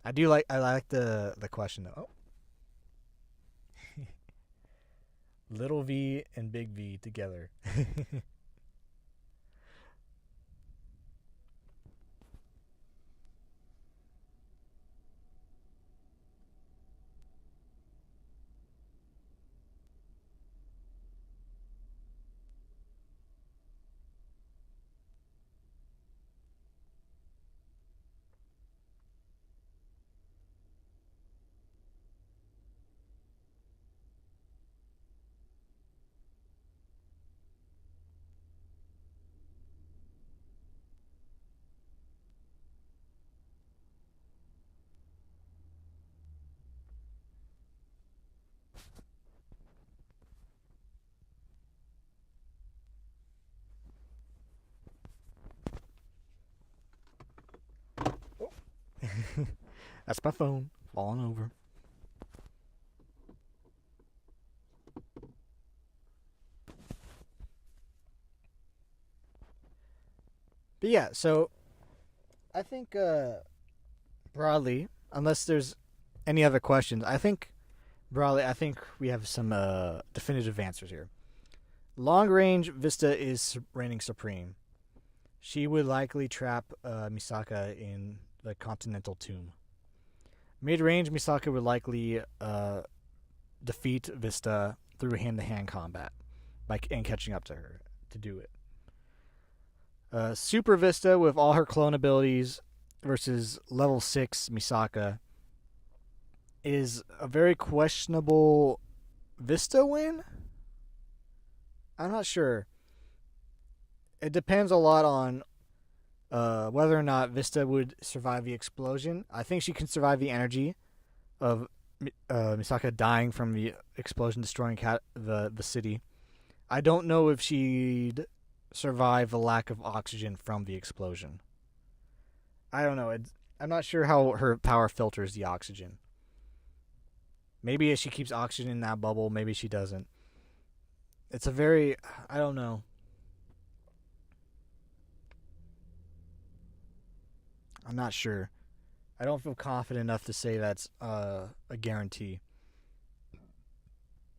I like the question though. Oh. Little V and big V together. That's my phone falling over. But yeah, so I think broadly, unless there's any other questions, I think we have some definitive answers here. Long range, Vista is reigning supreme. She would likely trap Misaka in the Continental Tomb. Mid range, Misaka would likely defeat Vista through hand to hand combat and catching up to her to do it. Super Vista with all her clone abilities versus level 6 Misaka is a very questionable Vista win. I'm not sure. It depends a lot on whether or not Vista would survive the explosion. I think she can survive the energy of Misaka dying from the explosion destroying the city. I don't know if she'd survive the lack of oxygen from the explosion. I don't know. I'm not sure how her power filters the oxygen. Maybe if she keeps oxygen in that bubble, maybe she doesn't. It's a very... I don't know. I'm not sure. I don't feel confident enough to say that's a guarantee.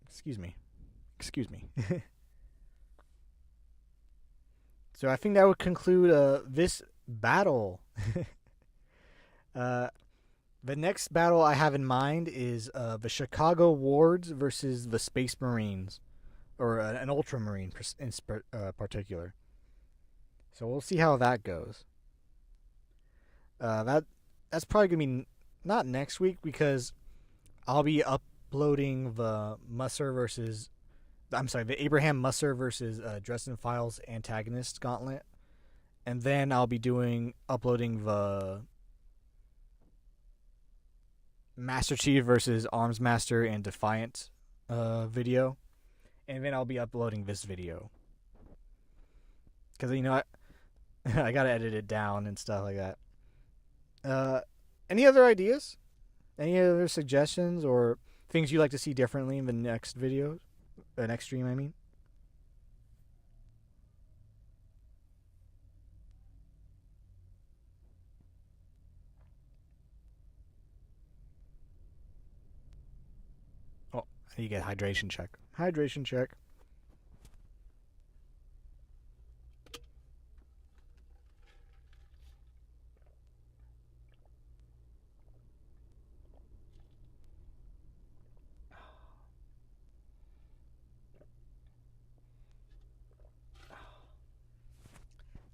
Excuse me. So I think that would conclude this battle. The next battle I have in mind is the Chicago Wards versus the Space Marines, or an Ultramarine in particular. So we'll see how that goes. That's probably gonna be not next week because I'll be uploading the Abraham Musser versus Dresden Files antagonist gauntlet, and then I'll be uploading the Master Chief versus Arms Master and Defiant video, and then I'll be uploading this video because I gotta edit it down and stuff like that. Any other ideas? Any other suggestions or things you'd like to see differently in the next video? The next stream, I mean? Oh, I need to get hydration check. Hydration check.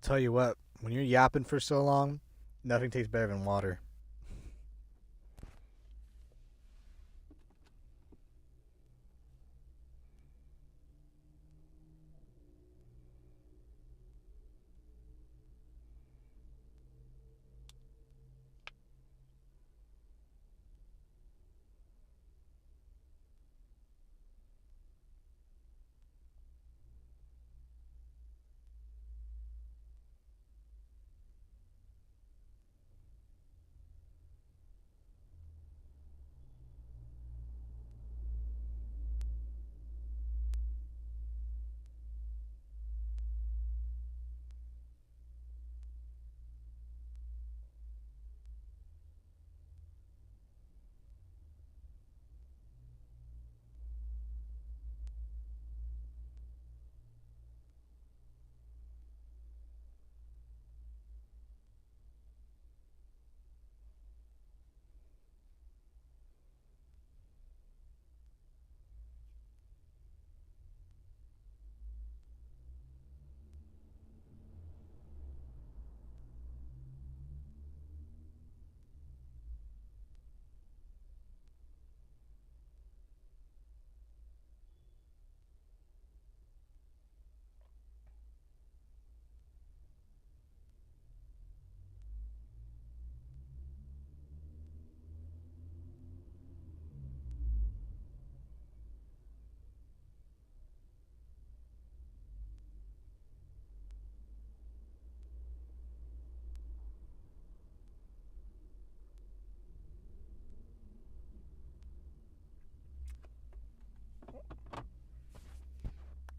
Tell you what, when you're yapping for so long, nothing tastes better than water.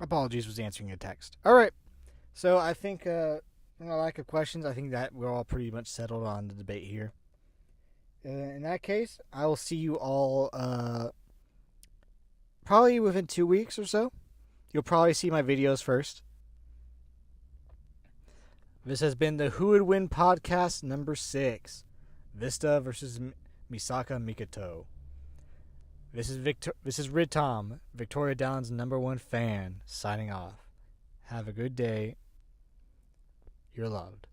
Apologies, was answering a text. All right. So I think, from a lack of questions, I think that we're all pretty much settled on the debate here. In that case, I will see you all probably within 2 weeks or so. You'll probably see my videos first. This has been the Who Would Win podcast number 6. Vista versus Misaka Mikoto. This is Rid Tom, Victoria Downs' #1 fan, signing off. Have a good day. You're loved.